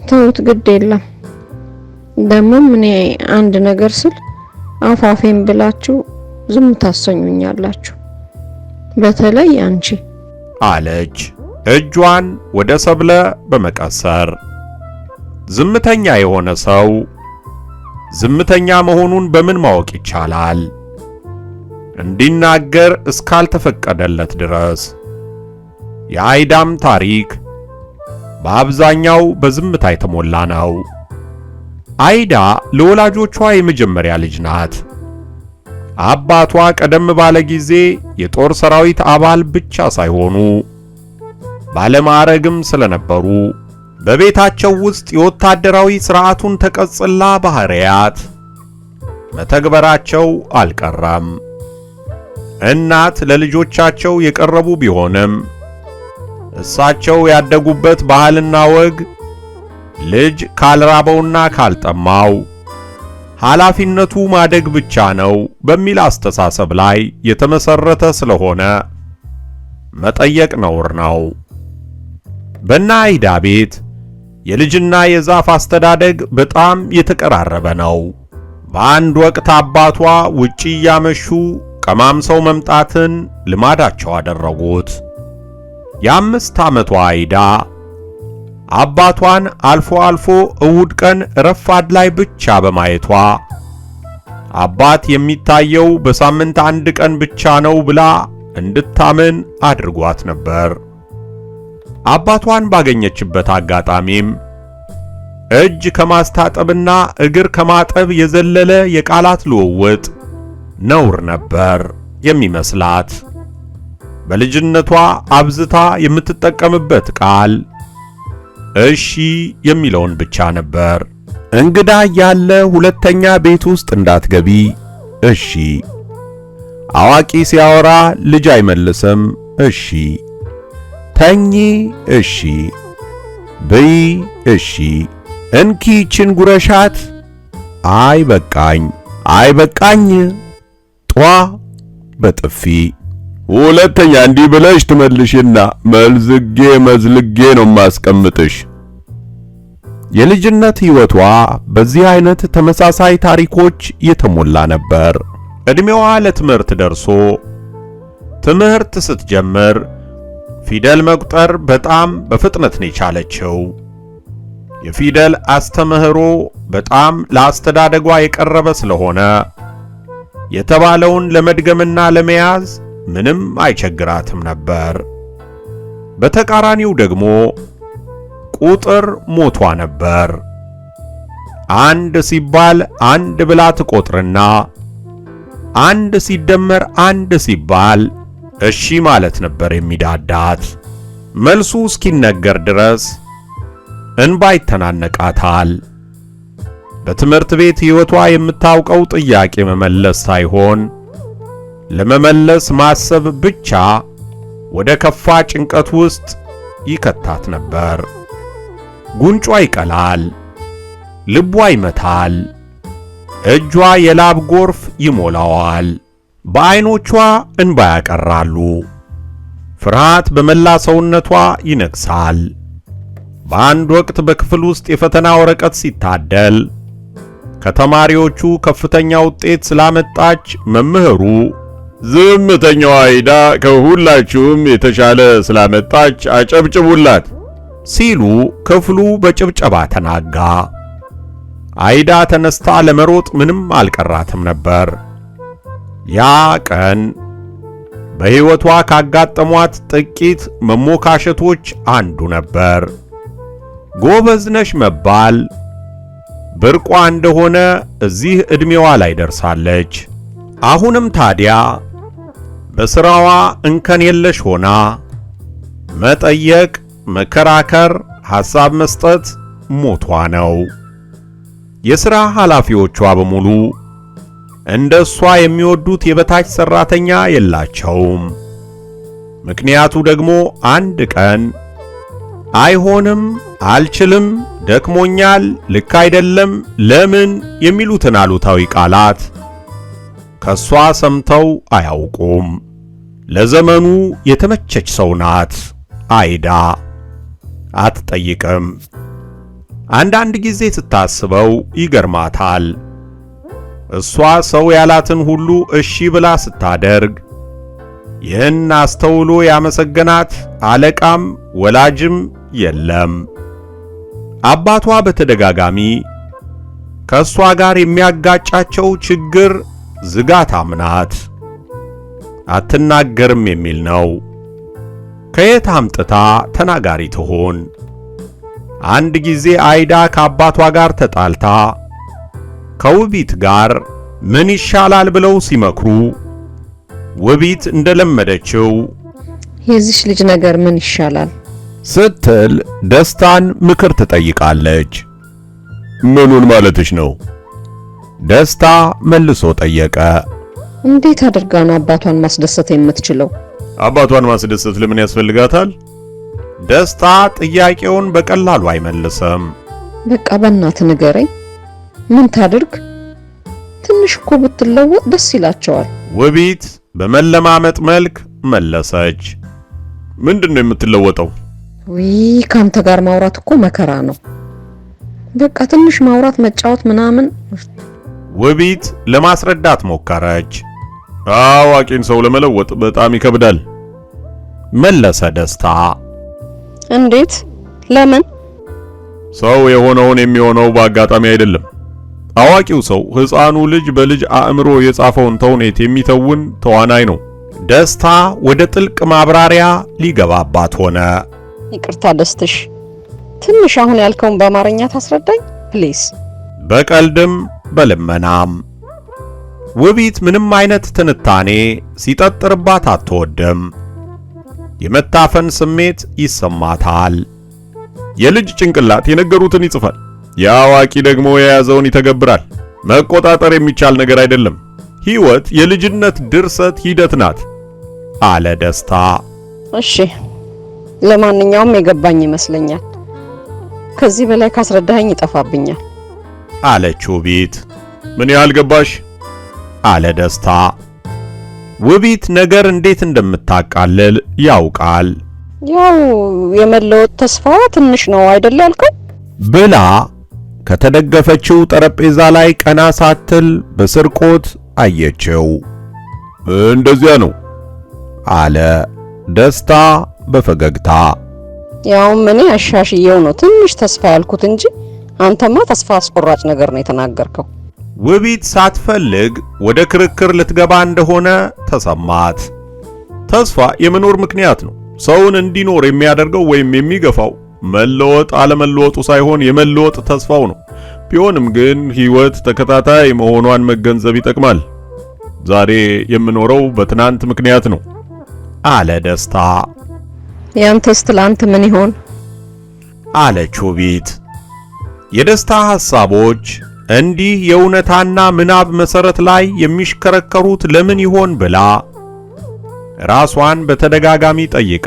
ተውት፣ ግድ የለም። ደሞም እኔ አንድ ነገር ስል አፋፌን ብላችሁ ዝም ታሰኙኛላችሁ፣ በተለይ አንቺ አለች እጇን ወደ ሰብለ በመቀሰር። ዝምተኛ የሆነ ሰው ዝምተኛ መሆኑን በምን ማወቅ ይቻላል? እንዲናገር እስካልተፈቀደለት ድረስ። የአይዳም ታሪክ በአብዛኛው በዝምታ የተሞላ ነው። አይዳ ለወላጆቿ የመጀመሪያ ልጅ ናት። አባቷ ቀደም ባለ ጊዜ የጦር ሰራዊት አባል ብቻ ሳይሆኑ ባለማዕረግም ስለነበሩ በቤታቸው ውስጥ የወታደራዊ ሥርዓቱን ተቀጽላ ባህሪያት መተግበራቸው አልቀረም። እናት ለልጆቻቸው የቀረቡ ቢሆንም እሳቸው ያደጉበት ባህልና ወግ ልጅ ካልራበውና ካልጠማው ኃላፊነቱ ማደግ ብቻ ነው በሚል አስተሳሰብ ላይ የተመሰረተ ስለሆነ መጠየቅ ነውር ነው። በእነ አይዳ ቤት የልጅና የዛፍ አስተዳደግ በጣም የተቀራረበ ነው። በአንድ ወቅት አባቷ ውጪ እያመሹ ቀማምሰው መምጣትን ልማዳቸው አደረጉት። የ5 ዓመቷ አይዳ አባቷን አልፎ አልፎ እሁድ ቀን ረፋድ ላይ ብቻ በማየቷ አባት የሚታየው በሳምንት አንድ ቀን ብቻ ነው ብላ እንድታምን አድርጓት ነበር። አባቷን ባገኘችበት አጋጣሚም እጅ ከማስታጠብና እግር ከማጠብ የዘለለ የቃላት ልውውጥ ነውር ነበር የሚመስላት። በልጅነቷ አብዝታ የምትጠቀምበት ቃል እሺ የሚለውን ብቻ ነበር። እንግዳ ያለ ሁለተኛ ቤት ውስጥ እንዳትገቢ እሺ፣ አዋቂ ሲያወራ ልጅ አይመልስም እሺ፣ ተኚ እሺ፣ ብይ እሺ፣ እንኪ ይችን ጉረሻት፣ አይ በቃኝ ጧ በጥፊ። ሁለተኛ እንዲህ ብለሽ ትመልሽና መዝልጌ ነው ማስቀምጥሽ። የልጅነት ሕይወቷ በዚህ አይነት ተመሳሳይ ታሪኮች የተሞላ ነበር። እድሜዋ ለትምህርት ደርሶ ትምህርት ስትጀምር ፊደል መቁጠር በጣም በፍጥነት ነው የቻለችው። የፊደል አስተምህሮ በጣም ለአስተዳደጓ የቀረበ ስለሆነ የተባለውን ለመድገምና ለመያዝ ምንም አይቸግራትም ነበር። በተቃራኒው ደግሞ ቁጥር ሞቷ ነበር። አንድ ሲባል አንድ ብላ ትቆጥርና አንድ ሲደመር አንድ ሲባል እሺ ማለት ነበር የሚዳዳት። መልሱ እስኪነገር ድረስ እንባ ይተናነቃታል። በትምህርት ቤት ሕይወቷ የምታውቀው ጥያቄ መመለስ ሳይሆን ለመመለስ ማሰብ ብቻ ወደ ከፋ ጭንቀት ውስጥ ይከታት ነበር። ጉንጯ ይቀላል፣ ልቧ ይመታል፣ እጇ የላብ ጎርፍ ይሞላዋል፣ በዓይኖቿ እንባ ያቀራሉ። ፍርሃት በመላ ሰውነቷ ይነግሳል። በአንድ ወቅት በክፍል ውስጥ የፈተና ወረቀት ሲታደል ከተማሪዎቹ ከፍተኛ ውጤት ስላመጣች መምህሩ ዝምተኛዋ አይዳ ከሁላችሁም የተሻለ ስላመጣች አጨብጭቡላት ሲሉ ክፍሉ በጭብጨባ ተናጋ። አይዳ ተነስታ ለመሮጥ ምንም አልቀራትም ነበር። ያ ቀን በሕይወቷ ካጋጠሟት ጥቂት መሞካሸቶች አንዱ ነበር። ጎበዝ ነሽ መባል ብርቋ እንደሆነ እዚህ ዕድሜዋ ላይ ደርሳለች። አሁንም ታዲያ በሥራዋ እንከን የለሽ ሆና መጠየቅ፣ መከራከር፣ ሐሳብ መስጠት ሞቷ ነው። የሥራ ኃላፊዎቿ በሙሉ እንደሷ የሚወዱት የበታች ሠራተኛ የላቸውም። ምክንያቱ ደግሞ አንድ ቀን አይሆንም፣ አልችልም፣ ደክሞኛል፣ ልክ አይደለም፣ ለምን የሚሉትን አሉታዊ ቃላት ከሷ ሰምተው አያውቁም። ለዘመኑ የተመቸች ሰው ናት አይዳ። አትጠይቅም። አንዳንድ ጊዜ ስታስበው ይገርማታል። እሷ ሰው ያላትን ሁሉ እሺ ብላ ስታደርግ ይህን አስተውሎ ያመሰገናት አለቃም ወላጅም የለም። አባቷ በተደጋጋሚ ከእሷ ጋር የሚያጋጫቸው ችግር ዝጋታም ናት፣ አትናገርም የሚል ነው። ከየት አምጥታ ተናጋሪ ትሆን? አንድ ጊዜ አይዳ ከአባቷ ጋር ተጣልታ ከውቢት ጋር ምን ይሻላል ብለው ሲመክሩ ውቢት እንደለመደችው የዚች ልጅ ነገር ምን ይሻላል ስትል ደስታን ምክር ትጠይቃለች። ምኑን ማለትሽ ነው? ደስታ መልሶ ጠየቀ። እንዴት አድርጋ ነው አባቷን ማስደሰት የምትችለው? አባቷን ማስደሰት ለምን ያስፈልጋታል? ደስታ ጥያቄውን በቀላሉ አይመልስም። በቃ በእናትህ ንገረኝ፣ ምን ታድርግ? ትንሽ እኮ ብትለወጥ ደስ ይላቸዋል። ውቢት በመለማመጥ መልክ መለሰች። ምንድነው የምትለወጠው? ካንተ ጋር ማውራት እኮ መከራ ነው። በቃ ትንሽ ማውራት፣ መጫወት ምናምን። ውቢት ለማስረዳት ሞከረች። አዋቂን ሰው ለመለወጥ በጣም ይከብዳል መለሰ ደስታ። እንዴት? ለምን? ሰው የሆነውን የሚሆነው በአጋጣሚ አይደለም። አዋቂው ሰው ሕፃኑ ልጅ በልጅ አእምሮ የጻፈውን ተውኔት የሚተውን ተዋናይ ነው። ደስታ ወደ ጥልቅ ማብራሪያ ሊገባባት ሆነ። ይቅርታ ደስትሽ፣ ትንሽ አሁን ያልከውን በአማርኛ ታስረዳኝ ፕሊዝ። በቀልድም በልመናም ውቢት ምንም አይነት ትንታኔ ሲጠጥርባት አትወድም። የመታፈን ስሜት ይሰማታል። የልጅ ጭንቅላት የነገሩትን ይጽፋል፣ የአዋቂ ደግሞ የያዘውን ይተገብራል። መቆጣጠር የሚቻል ነገር አይደለም። ሕይወት የልጅነት ድርሰት ሂደት ናት አለ ደስታ። እሺ፣ ለማንኛውም የገባኝ ይመስለኛል። ከዚህ በላይ ካስረዳኸኝ ይጠፋብኛል አለች ውቢት። ምን ያህል ገባሽ? አለ ደስታ። ውቢት ነገር እንዴት እንደምታቃልል ያውቃል። ያው የመለወጥ ተስፋዋ ትንሽ ነው አይደል ያልከው? ብላ ከተደገፈችው ጠረጴዛ ላይ ቀና ሳትል በስርቆት አየችው። እንደዚያ ነው አለ ደስታ በፈገግታ። ያው ምን አሻሽየው ነው ትንሽ ተስፋ ያልኩት እንጂ አንተማ ተስፋ አስቆራጭ ነገር ነው የተናገርከው። ውቢት ሳትፈልግ ወደ ክርክር ልትገባ እንደሆነ ተሰማት። ተስፋ የመኖር ምክንያት ነው። ሰውን እንዲኖር የሚያደርገው ወይም የሚገፋው መለወጥ አለመለወጡ ሳይሆን የመለወጥ ተስፋው ነው። ቢሆንም ግን ሕይወት ተከታታይ መሆኗን መገንዘብ ይጠቅማል። ዛሬ የምኖረው በትናንት ምክንያት ነው አለ ደስታ። ያንተስ ትላንት ምን ይሆን? አለች ውቢት። የደስታ ሐሳቦች እንዲህ የእውነታና ምናብ መሰረት ላይ የሚሽከረከሩት ለምን ይሆን ብላ ራሷን በተደጋጋሚ ጠይቃ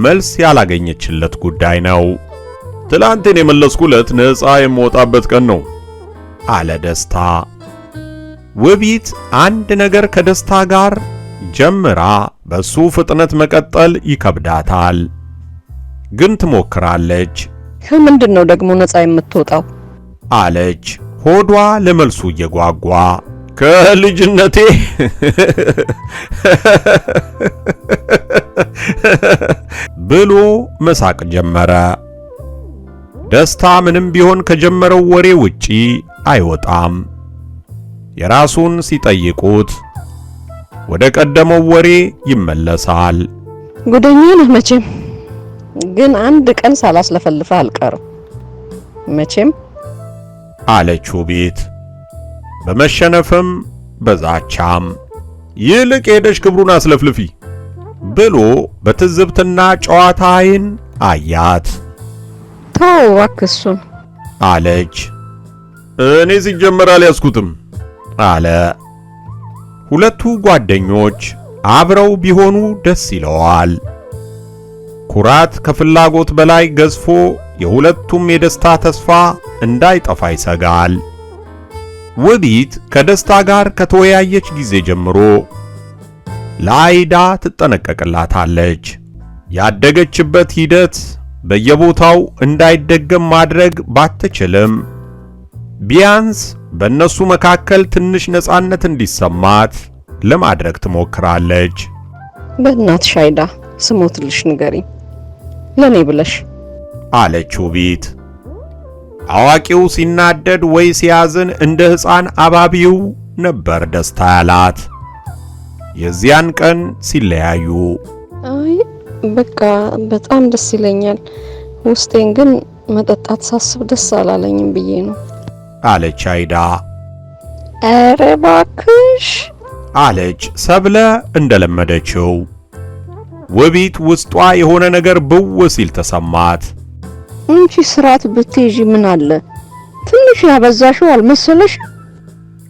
መልስ ያላገኘችለት ጉዳይ ነው። ትላንትን የመለስኩለት ነፃ የምወጣበት ቀን ነው አለ ደስታ። ውቢት አንድ ነገር ከደስታ ጋር ጀምራ በሱ ፍጥነት መቀጠል ይከብዳታል። ግን ትሞክራለች። ከምንድን ነው ደግሞ ነፃ የምትወጣው? አለች ሆዷ ለመልሱ እየጓጓ። ከልጅነቴ ብሎ መሳቅ ጀመረ። ደስታ ምንም ቢሆን ከጀመረው ወሬ ውጪ አይወጣም። የራሱን ሲጠይቁት ወደ ቀደመው ወሬ ይመለሳል። ጉደኛ ነህ መቼም። ግን አንድ ቀን ሳላስለፈልፈህ አልቀርም መቼም። አለች ውቢት በመሸነፍም በዛቻም። ይልቅ ሄደሽ ክብሩን አስለፍልፊ ብሎ በትዝብትና ጨዋታ ዓይን አያት። ተው እባክህ እሱን አለች። እኔ ሲጀመር አልያዝኩትም አለ። ሁለቱ ጓደኞች አብረው ቢሆኑ ደስ ይለዋል። ኩራት ከፍላጎት በላይ ገዝፎ የሁለቱም የደስታ ተስፋ እንዳይጠፋ ይሰጋል። ውቢት ከደስታ ጋር ከተወያየች ጊዜ ጀምሮ ለአይዳ ትጠነቀቅላታለች። ያደገችበት ሂደት በየቦታው እንዳይደገም ማድረግ ባትችልም ቢያንስ በእነሱ መካከል ትንሽ ነፃነት እንዲሰማት ለማድረግ ትሞክራለች። በእናትሽ አይዳ ስሞትልሽ ንገሪኝ ለኔ ብለሽ አለች ውቢት። አዋቂው ሲናደድ ወይ ሲያዝን እንደ ሕፃን አባቢው ነበር ደስታ ያላት። የዚያን ቀን ሲለያዩ አይ በቃ በጣም ደስ ይለኛል፣ ውስጤን ግን መጠጣት ሳስብ ደስ አላለኝም ብዬ ነው አለች አይዳ። ኧረ እባክሽ አለች ሰብለ እንደለመደችው። ውቢት ውስጧ የሆነ ነገር ብው ሲል ተሰማት። አንቺ ስርዓት ብትይዢ ምን አለ ትንሽ ያበዛሽው አልመሰለሽ?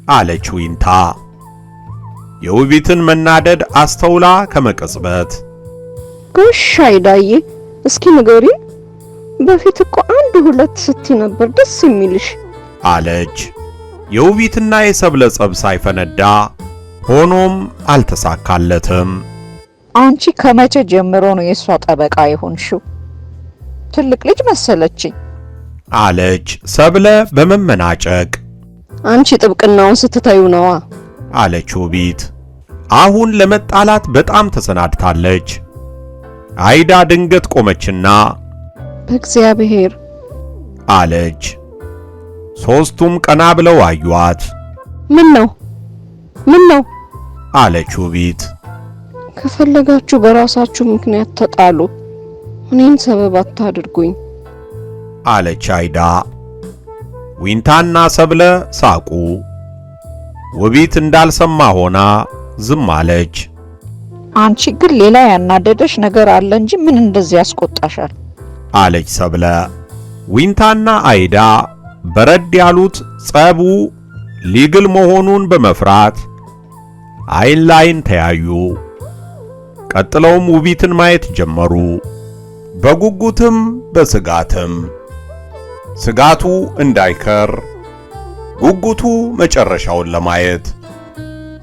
አለች ዊንታ የውቢትን መናደድ አስተውላ ከመቀጽበት። ጎሽ አይዳዬ እስኪ ንገሪኝ፣ በፊት እኮ አንድ ሁለት ስቲ ነበር ደስ የሚልሽ አለች። የውቢትና የሰብለ ጸብ ሳይፈነዳ ሆኖም አልተሳካለትም። አንቺ ከመቼ ጀምሮ ነው የሷ ጠበቃ የሆንሽው? ትልቅ ልጅ መሰለችኝ አለች ሰብለ በመመናጨቅ። አንቺ ጥብቅናውን ስትታዩ ነዋ አለች ውቢት አሁን ለመጣላት በጣም ተሰናድታለች። አይዳ ድንገት ቆመችና በእግዚአብሔር አለች። ሶስቱም ቀና ብለው አዩአት። ምን ነው አለች ውቢት። ከፈለጋችሁ በራሳችሁ ምክንያት ተጣሉ፣ እኔን ሰበብ አታድርጉኝ አለች አይዳ። ዊንታና ሰብለ ሳቁ። ውቢት እንዳልሰማ ሆና ዝም አለች። አንቺ ግን ሌላ ያናደደሽ ነገር አለ እንጂ ምን እንደዚህ ያስቆጣሻል? አለች ሰብለ። ዊንታና አይዳ በረድ ያሉት ጸቡ ሊግል መሆኑን በመፍራት አይን ላይን ተያዩ። ቀጥለውም ውቢትን ማየት ጀመሩ፣ በጉጉትም በስጋትም። ስጋቱ እንዳይከር፣ ጉጉቱ መጨረሻውን ለማየት።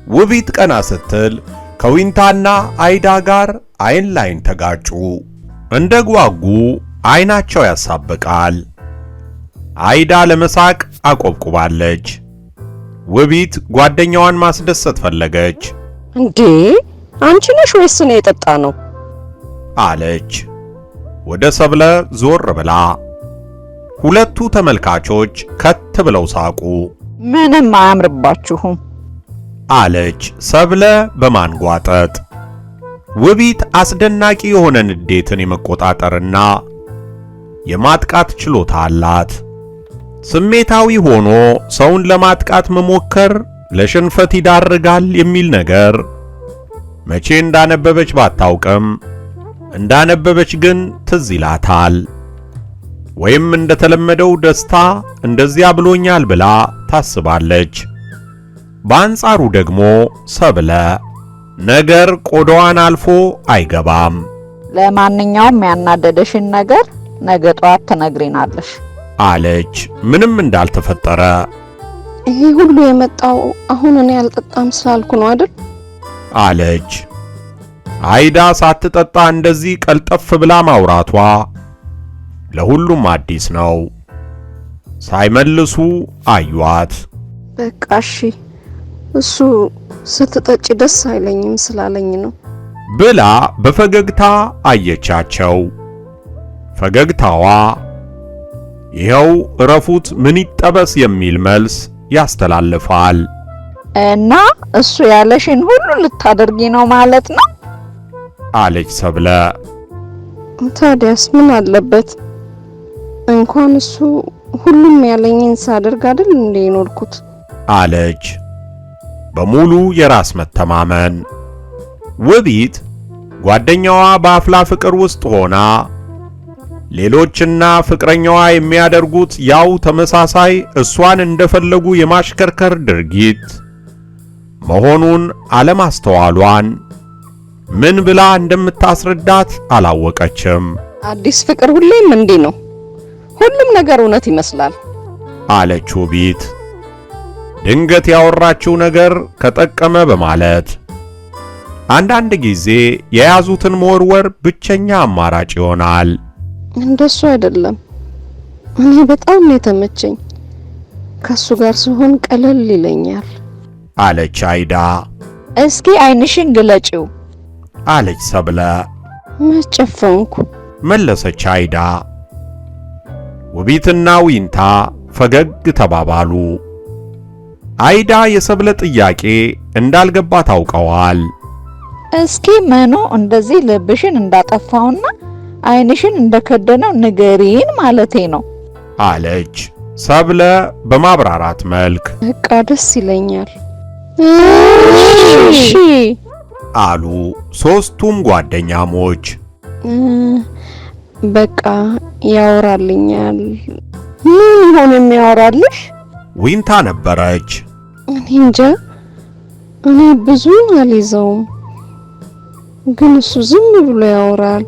ውቢት ቀና ስትል ከዊንታና አይዳ ጋር አይን ላይን ተጋጩ። እንደ ጓጉ አይናቸው ያሳብቃል። አይዳ ለመሳቅ አቆብቁባለች። ውቢት ጓደኛዋን ማስደሰት ፈለገች። እንዴ አንቺ ነሽ ወይስ እኔ የጠጣ ነው? አለች ወደ ሰብለ ዞር ብላ። ሁለቱ ተመልካቾች ከት ብለው ሳቁ። ምንም አያምርባችሁም አለች ሰብለ በማንጓጠጥ። ውቢት አስደናቂ የሆነ ንዴትን የመቆጣጠርና የማጥቃት ችሎታ አላት። ስሜታዊ ሆኖ ሰውን ለማጥቃት መሞከር ለሽንፈት ይዳርጋል የሚል ነገር መቼ እንዳነበበች ባታውቅም እንዳነበበች ግን ትዝ ይላታል። ወይም እንደተለመደው ደስታ እንደዚያ ብሎኛል ብላ ታስባለች። በአንጻሩ ደግሞ ሰብለ ነገር ቆዳዋን አልፎ አይገባም። ለማንኛውም ያናደደሽን ነገር ነገ ጧት ትነግሪናለሽ አለች ምንም እንዳልተፈጠረ። ይሄ ሁሉ የመጣው አሁን እኔ አልጠጣም ስላልኩ ነው አይደል? አለች አይዳ ሳትጠጣ እንደዚህ ቀልጠፍ ብላ ማውራቷ ለሁሉም አዲስ ነው። ሳይመልሱ አዩአት። በቃ እሺ እሱ ስትጠጪ ደስ አይለኝም ስላለኝ ነው ብላ በፈገግታ አየቻቸው። ፈገግታዋ ይኸው እረፉት ምን ይጠበስ የሚል መልስ ያስተላልፋል። እና እሱ ያለሽን ሁሉ ልታደርጊ ነው ማለት ነው? አለች ሰብለ። ታዲያስ ምን አለበት? እንኳን እሱ ሁሉም ያለኝን ሳደርግ አይደል እንዴ ኖርኩት አለች በሙሉ የራስ መተማመን። ውቢት ጓደኛዋ በአፍላ ፍቅር ውስጥ ሆና ሌሎችና ፍቅረኛዋ የሚያደርጉት ያው ተመሳሳይ እሷን እንደፈለጉ የማሽከርከር ድርጊት መሆኑን አለማስተዋሏን ምን ብላ እንደምታስረዳት አላወቀችም። አዲስ ፍቅር ሁሌም እንዲህ ነው፣ ሁሉም ነገር እውነት ይመስላል አለች ውቢት ድንገት ያወራችው ነገር ከጠቀመ በማለት። አንዳንድ ጊዜ የያዙትን መወርወር ብቸኛ አማራጭ ይሆናል። እንደሱ አይደለም፣ እኔ በጣም ነው የተመቸኝ፣ ከሱ ጋር ሲሆን ቀለል ይለኛል አለች አይዳ። እስኪ ዓይንሽን ግለጪው አለች ሰብለ። መጨፈንኩ መለሰች አይዳ። ውቢትና ዊንታ ፈገግ ተባባሉ። አይዳ የሰብለ ጥያቄ እንዳልገባ ታውቀዋል። እስኪ ምኑ እንደዚህ ልብሽን እንዳጠፋውና ዓይንሽን እንደከደነው ንገሪን ማለቴ ነው አለች ሰብለ በማብራራት መልክ። በቃ ደስ ይለኛል እሺ አሉ ሶስቱም ጓደኛሞች። በቃ ያወራልኛል። ምን ይሆን የሚያወራልሽ? ዊንታ ነበረች። እኔ እንጃ፣ እኔ ብዙ አልይዘውም፣ ግን እሱ ዝም ብሎ ያወራል፣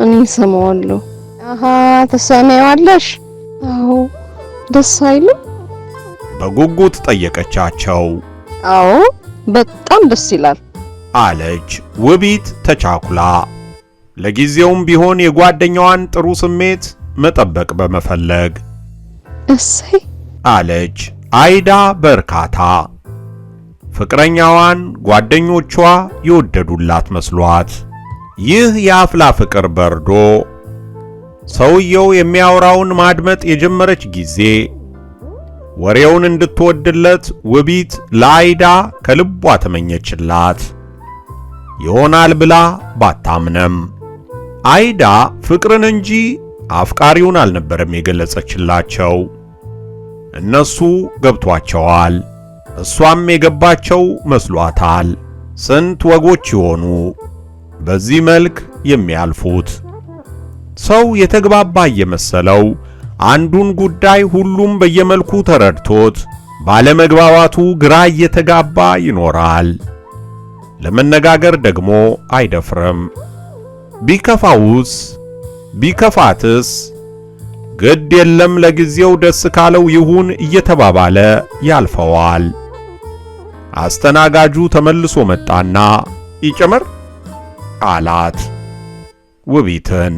እኔ ሰማዋለሁ። አሃ ተሰማያለሽ? አዎ፣ ደስ አይልም? በጉጉት ጠየቀቻቸው። አዎ በጣም ደስ ይላል አለች ውቢት ተቻኩላ፣ ለጊዜውም ቢሆን የጓደኛዋን ጥሩ ስሜት መጠበቅ በመፈለግ። እሰይ አለች አይዳ በርካታ፣ ፍቅረኛዋን ጓደኞቿ የወደዱላት መስሏት። ይህ የአፍላ ፍቅር በርዶ ሰውየው የሚያወራውን ማድመጥ የጀመረች ጊዜ ወሬውን እንድትወድለት ውቢት ለአይዳ ከልቧ ተመኘችላት። ይሆናል ብላ ባታምነም አይዳ ፍቅርን እንጂ አፍቃሪውን አልነበረም የገለጸችላቸው። እነሱ ገብቷቸዋል፣ እሷም የገባቸው መስሏታል። ስንት ወጎች ይሆኑ በዚህ መልክ የሚያልፉት። ሰው የተግባባ እየመሰለው አንዱን ጉዳይ ሁሉም በየመልኩ ተረድቶት ባለመግባባቱ ግራ እየተጋባ ይኖራል። ለመነጋገር ደግሞ አይደፍርም። ቢከፋውስ ቢከፋትስ ግድ የለም ለጊዜው ደስ ካለው ይሁን እየተባባለ ያልፈዋል። አስተናጋጁ ተመልሶ መጣና ይጨመር አላት ውቢትን።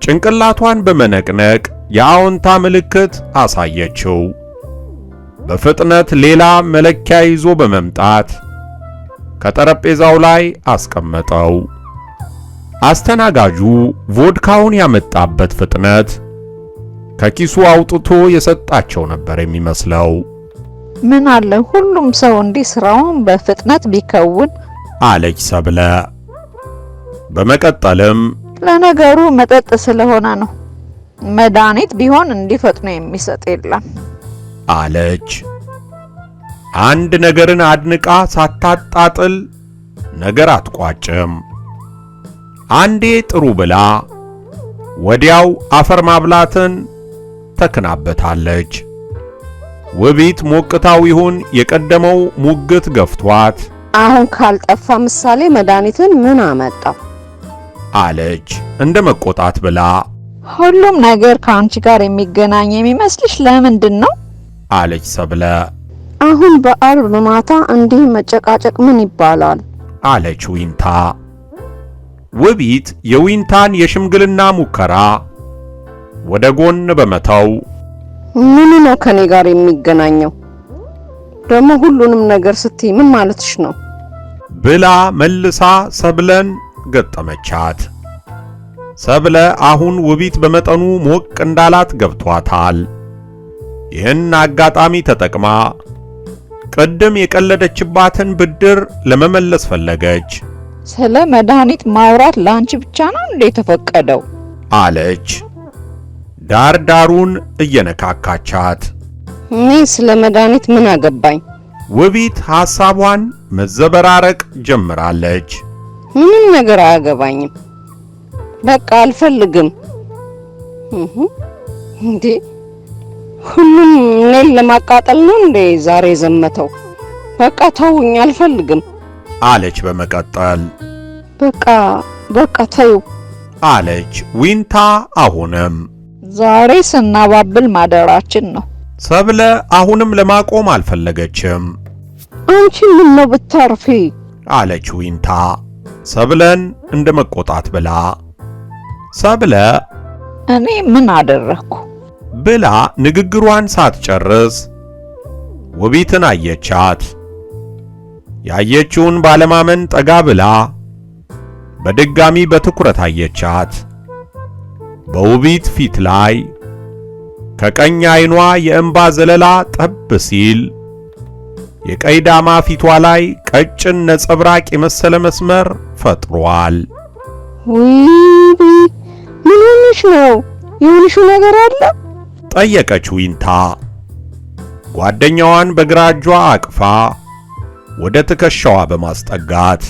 ጭንቅላቷን በመነቅነቅ የአዎንታ ምልክት አሳየችው። በፍጥነት ሌላ መለኪያ ይዞ በመምጣት ከጠረጴዛው ላይ አስቀመጠው። አስተናጋጁ ቮድካውን ያመጣበት ፍጥነት ከኪሱ አውጥቶ የሰጣቸው ነበር የሚመስለው። ምን አለ ሁሉም ሰው እንዲህ ስራውን በፍጥነት ቢከውን አለች ሰብለ። በመቀጠልም ለነገሩ መጠጥ ስለሆነ ነው፣ መድኃኒት ቢሆን እንዲፈጥኑ የሚሰጥ የለም አለች። አንድ ነገርን አድንቃ ሳታጣጥል ነገር አትቋጭም። አንዴ ጥሩ ብላ ወዲያው አፈር ማብላትን ተክናበታለች። ውቢት ሞቅታው ይሁን የቀደመው ሙግት ገፍቷት አሁን ካልጠፋ ምሳሌ መድኃኒትን ምን አመጣው አለች እንደ መቆጣት ብላ። ሁሉም ነገር ከአንቺ ጋር የሚገናኝ የሚመስልሽ ለምንድን ነው አለች ሰብለ። አሁን በአርብ ማታ እንዲህ መጨቃጨቅ ምን ይባላል አለች ዊንታ። ውቢት የዊንታን የሽምግልና ሙከራ ወደ ጎን በመተው ምን ነው ከኔ ጋር የሚገናኘው ደግሞ ሁሉንም ነገር ስትይ ምን ማለትሽ ነው ብላ መልሳ ሰብለን ገጠመቻት። ሰብለ አሁን ውቢት በመጠኑ ሞቅ እንዳላት ገብቷታል። ይህን አጋጣሚ ተጠቅማ ቅድም የቀለደችባትን ብድር ለመመለስ ፈለገች። ስለ መድኃኒት ማውራት ላንቺ ብቻ ነው እንዴ ተፈቀደው አለች ዳርዳሩን እየነካካቻት። እኔ ስለ መድኃኒት ምን አገባኝ? ውቢት ሐሳቧን መዘበራረቅ ጀምራለች። ምንም ነገር አያገባኝም። በቃ አልፈልግም። እንዴ ሁሉም እኔን ለማቃጠል ነው እንዴ ዛሬ ዘመተው? በቃ ተውኝ፣ አልፈልግም አለች በመቀጠል። በቃ ተዩ አለች ዊንታ አሁንም። ዛሬ ስናባብል ማደራችን ነው። ሰብለ አሁንም ለማቆም አልፈለገችም። አንቺ ምን ነው ብታርፊ? አለች ዊንታ ሰብለን እንደ መቆጣት ብላ። ሰብለ እኔ ምን አደረኩ ብላ ንግግሯን ሳትጨርስ ውቢትን አየቻት። ያየችውን ባለማመን ጠጋ ብላ በድጋሚ በትኩረት አየቻት። በውቢት ፊት ላይ ከቀኝ ዓይኗ የእንባ ዘለላ ጠብ ሲል የቀይ ዳማ ፊቷ ላይ ቀጭን ነጸብራቅ የመሰለ መስመር ፈጥሯል። ምን ሆነሽ ነው? የሆንሽው ነገር አለ? ጠየቀች ዊንታ ጓደኛዋን በግራ እጇ አቅፋ ወደ ትከሻዋ በማስጠጋት።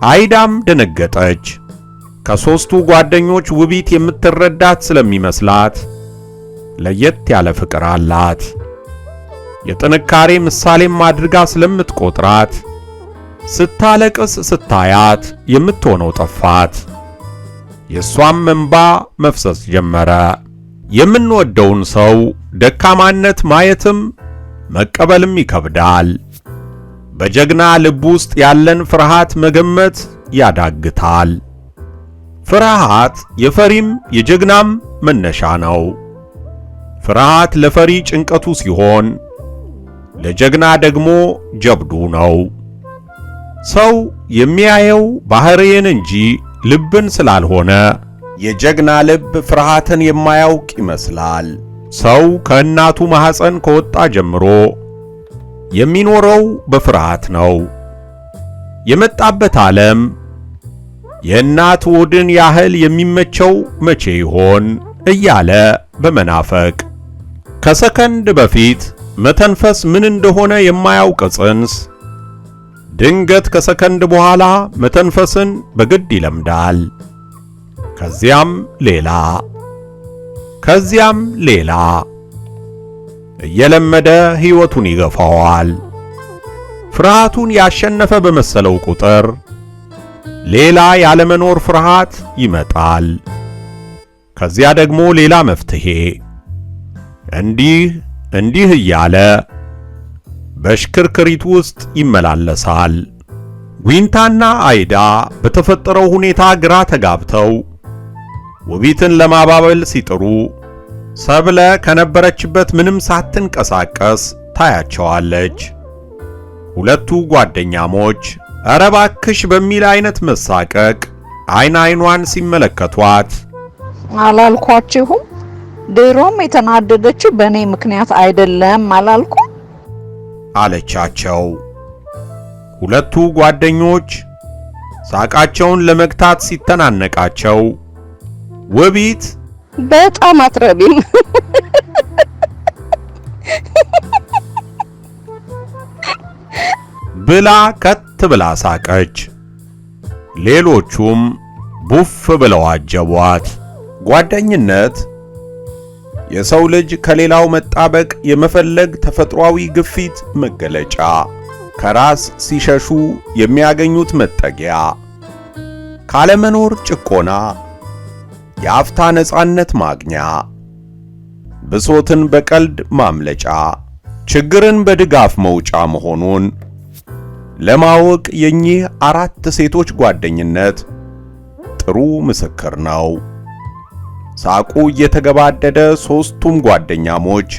አይዳም ደነገጠች። ከሦስቱ ጓደኞች ውቢት የምትረዳት ስለሚመስላት ለየት ያለ ፍቅር አላት። የጥንካሬ ምሳሌም አድርጋ ስለምትቆጥራት ስታለቅስ ስታያት የምትሆነው ጠፋት። የሷም እንባ መፍሰስ ጀመረ። የምንወደውን ሰው ደካማነት ማየትም መቀበልም ይከብዳል። በጀግና ልብ ውስጥ ያለን ፍርሃት መገመት ያዳግታል። ፍርሃት የፈሪም የጀግናም መነሻ ነው። ፍርሃት ለፈሪ ጭንቀቱ ሲሆን ለጀግና ደግሞ ጀብዱ ነው። ሰው የሚያየው ባህሪን እንጂ ልብን ስላልሆነ የጀግና ልብ ፍርሃትን የማያውቅ ይመስላል። ሰው ከእናቱ ማህፀን ከወጣ ጀምሮ የሚኖረው በፍርሃት ነው። የመጣበት ዓለም የእናት ሆድን ያህል የሚመቸው መቼ ይሆን እያለ በመናፈቅ ከሰከንድ በፊት መተንፈስ ምን እንደሆነ የማያውቅ ጽንስ ድንገት ከሰከንድ በኋላ መተንፈስን በግድ ይለምዳል። ከዚያም ሌላ እየለመደ ሕይወቱን ይገፋዋል። ፍርሃቱን ያሸነፈ በመሰለው ቁጥር ሌላ ያለመኖር ፍርሃት ይመጣል። ከዚያ ደግሞ ሌላ መፍትሄ። እንዲህ እያለ በሽክርክሪት ውስጥ ይመላለሳል። ዊንታና አይዳ በተፈጠረው ሁኔታ ግራ ተጋብተው ውቢትን ለማባበል ሲጥሩ ሰብለ ከነበረችበት ምንም ሳትንቀሳቀስ ታያቸዋለች። ሁለቱ ጓደኛሞች ኧረ እባክሽ በሚል አይነት መሳቀቅ አይኗን ሲመለከቷት አላልኳችሁም? ድሮም የተናደደችው በእኔ ምክንያት አይደለም አላልኩም? አለቻቸው። ሁለቱ ጓደኞች ሳቃቸውን ለመግታት ሲተናነቃቸው ውቢት በጣም አትረቢም ብላ ከት ብላ ሳቀች። ሌሎቹም ቡፍ ብለው አጀቧት። ጓደኝነት የሰው ልጅ ከሌላው መጣበቅ የመፈለግ ተፈጥሯዊ ግፊት መገለጫ፣ ከራስ ሲሸሹ የሚያገኙት መጠጊያ፣ ካለመኖር ጭቆና የአፍታ ነጻነት ማግኛ፣ ብሶትን በቀልድ ማምለጫ፣ ችግርን በድጋፍ መውጫ መሆኑን ለማወቅ የኚህ አራት ሴቶች ጓደኝነት ጥሩ ምስክር ነው። ሳቁ እየተገባደደ ሦስቱም ጓደኛሞች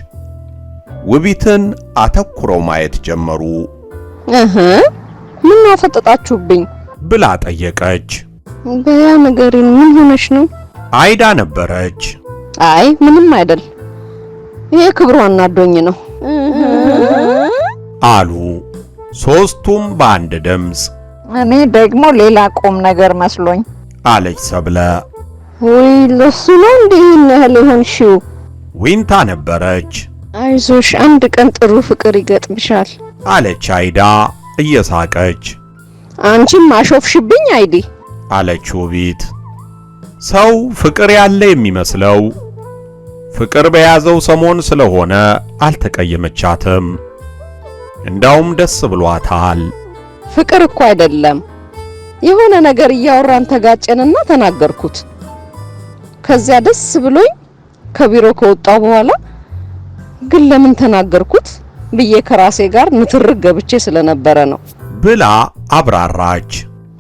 ውቢትን አተኩረው ማየት ጀመሩ። ምን አፈጠጣችሁብኝ ብላ ጠየቀች። በያ ነገርን ምን ሆነሽ ነው? አይዳ ነበረች። አይ ምንም አይደል፣ ይሄ ክብሩ አናዶኝ ነው አሉ ሦስቱም በአንድ ድምፅ። እኔ ደግሞ ሌላ ቁም ነገር መስሎኝ አለች ሰብለ። ወይ ለሱ ነው እንዴ ያህል ሆንሽው? ዊንታ ነበረች። አይዞሽ አንድ ቀን ጥሩ ፍቅር ይገጥምሻል አለች አይዳ እየሳቀች። አንቺም አሾፍሽብኝ አይዲ አለች ውቢት። ሰው ፍቅር ያለ የሚመስለው ፍቅር በያዘው ሰሞን ስለሆነ አልተቀየመቻትም። እንዳውም ደስ ብሏታል። ፍቅር እኮ አይደለም፣ የሆነ ነገር እያወራን ተጋጨንና ተናገርኩት። ከዚያ ደስ ብሎኝ ከቢሮ ከወጣው በኋላ ግን ለምን ተናገርኩት ብዬ ከራሴ ጋር ንትርክ ገብቼ ስለነበረ ነው ብላ አብራራች።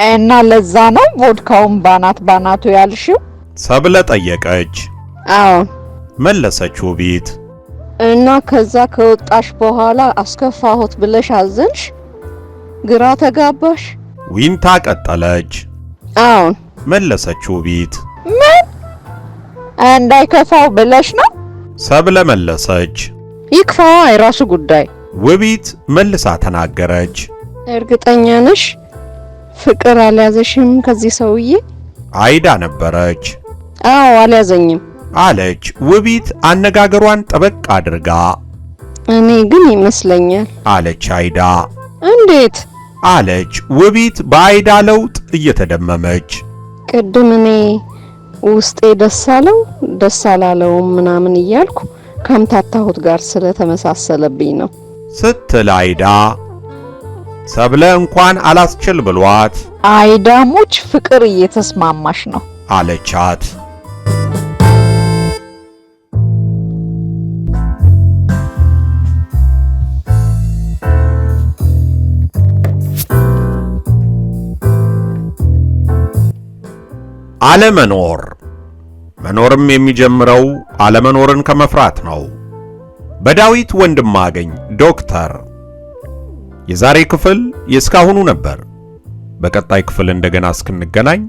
እና ለዛ ነው ቮድካውን ባናቱ ያልሽው? ሰብለ ጠየቀች። አዎ መለሰች ውቢት። እና ከዛ ከወጣሽ በኋላ አስከፋሁት ብለሽ አዘንሽ? ግራ ተጋባሽ? ዊንታ ቀጠለች። አዎ መለሰች ውቢት። ምን እንዳይከፋው ብለሽ ነው? ሰብለ መለሰች። ይክፋው የራሱ ጉዳይ። ውቢት መልሳ ተናገረች። እርግጠኛ ነሽ ፍቅር አልያዘሽም ከዚህ ሰውዬ? አይዳ ነበረች። አዎ አልያዘኝም አለች ውቢት አነጋገሯን ጠበቅ አድርጋ። እኔ ግን ይመስለኛል አለች አይዳ። እንዴት? አለች ውቢት በአይዳ ለውጥ እየተደመመች። ቅድም እኔ ውስጤ ደስ አለው ደስ አላለውም ምናምን እያልኩ ከምታታሁት ጋር ስለተመሳሰለብኝ ነው ስትል አይዳ። ሰብለ እንኳን አላስችል ብሏት አይዳሞች ፍቅር እየተስማማሽ ነው አለቻት። አለመኖር መኖርም የሚጀምረው አለመኖርን ከመፍራት ነው። በዳዊት ወንድማገኝ ዶክተር። የዛሬ ክፍል የእስካሁኑ ነበር። በቀጣይ ክፍል እንደገና እስክንገናኝ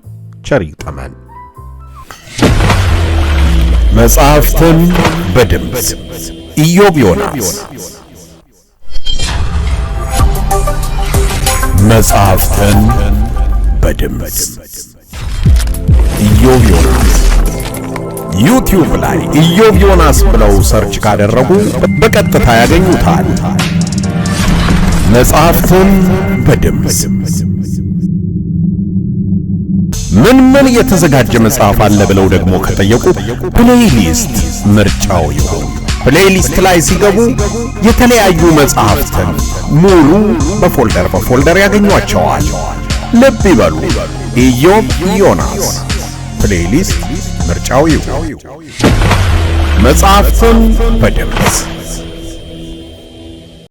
ቸር ይግጠመን። መጽሐፍትን በድምፅ ኢዮብ ዮናስ። መጽሐፍትን በድምፅ ኢዮብ ዮናስ። ዩቲዩብ ላይ ኢዮብ ዮናስ ብለው ሰርች ካደረጉ በቀጥታ ያገኙታል። መጽሐፍትን በድምፅ። ምን የተዘጋጀ መጽሐፍ አለ ብለው ደግሞ ከጠየቁ ፕሌይሊስት ምርጫው ይሁን። ፕሌይሊስት ላይ ሲገቡ የተለያዩ መጽሐፍትን ሙሉ በፎልደር ያገኟቸዋል። ልብ ይበሉ፣ ኢዮብ ዮናስ ፕሌይሊስት ምርጫው ይሁን። መጽሐፍትን በድምፅ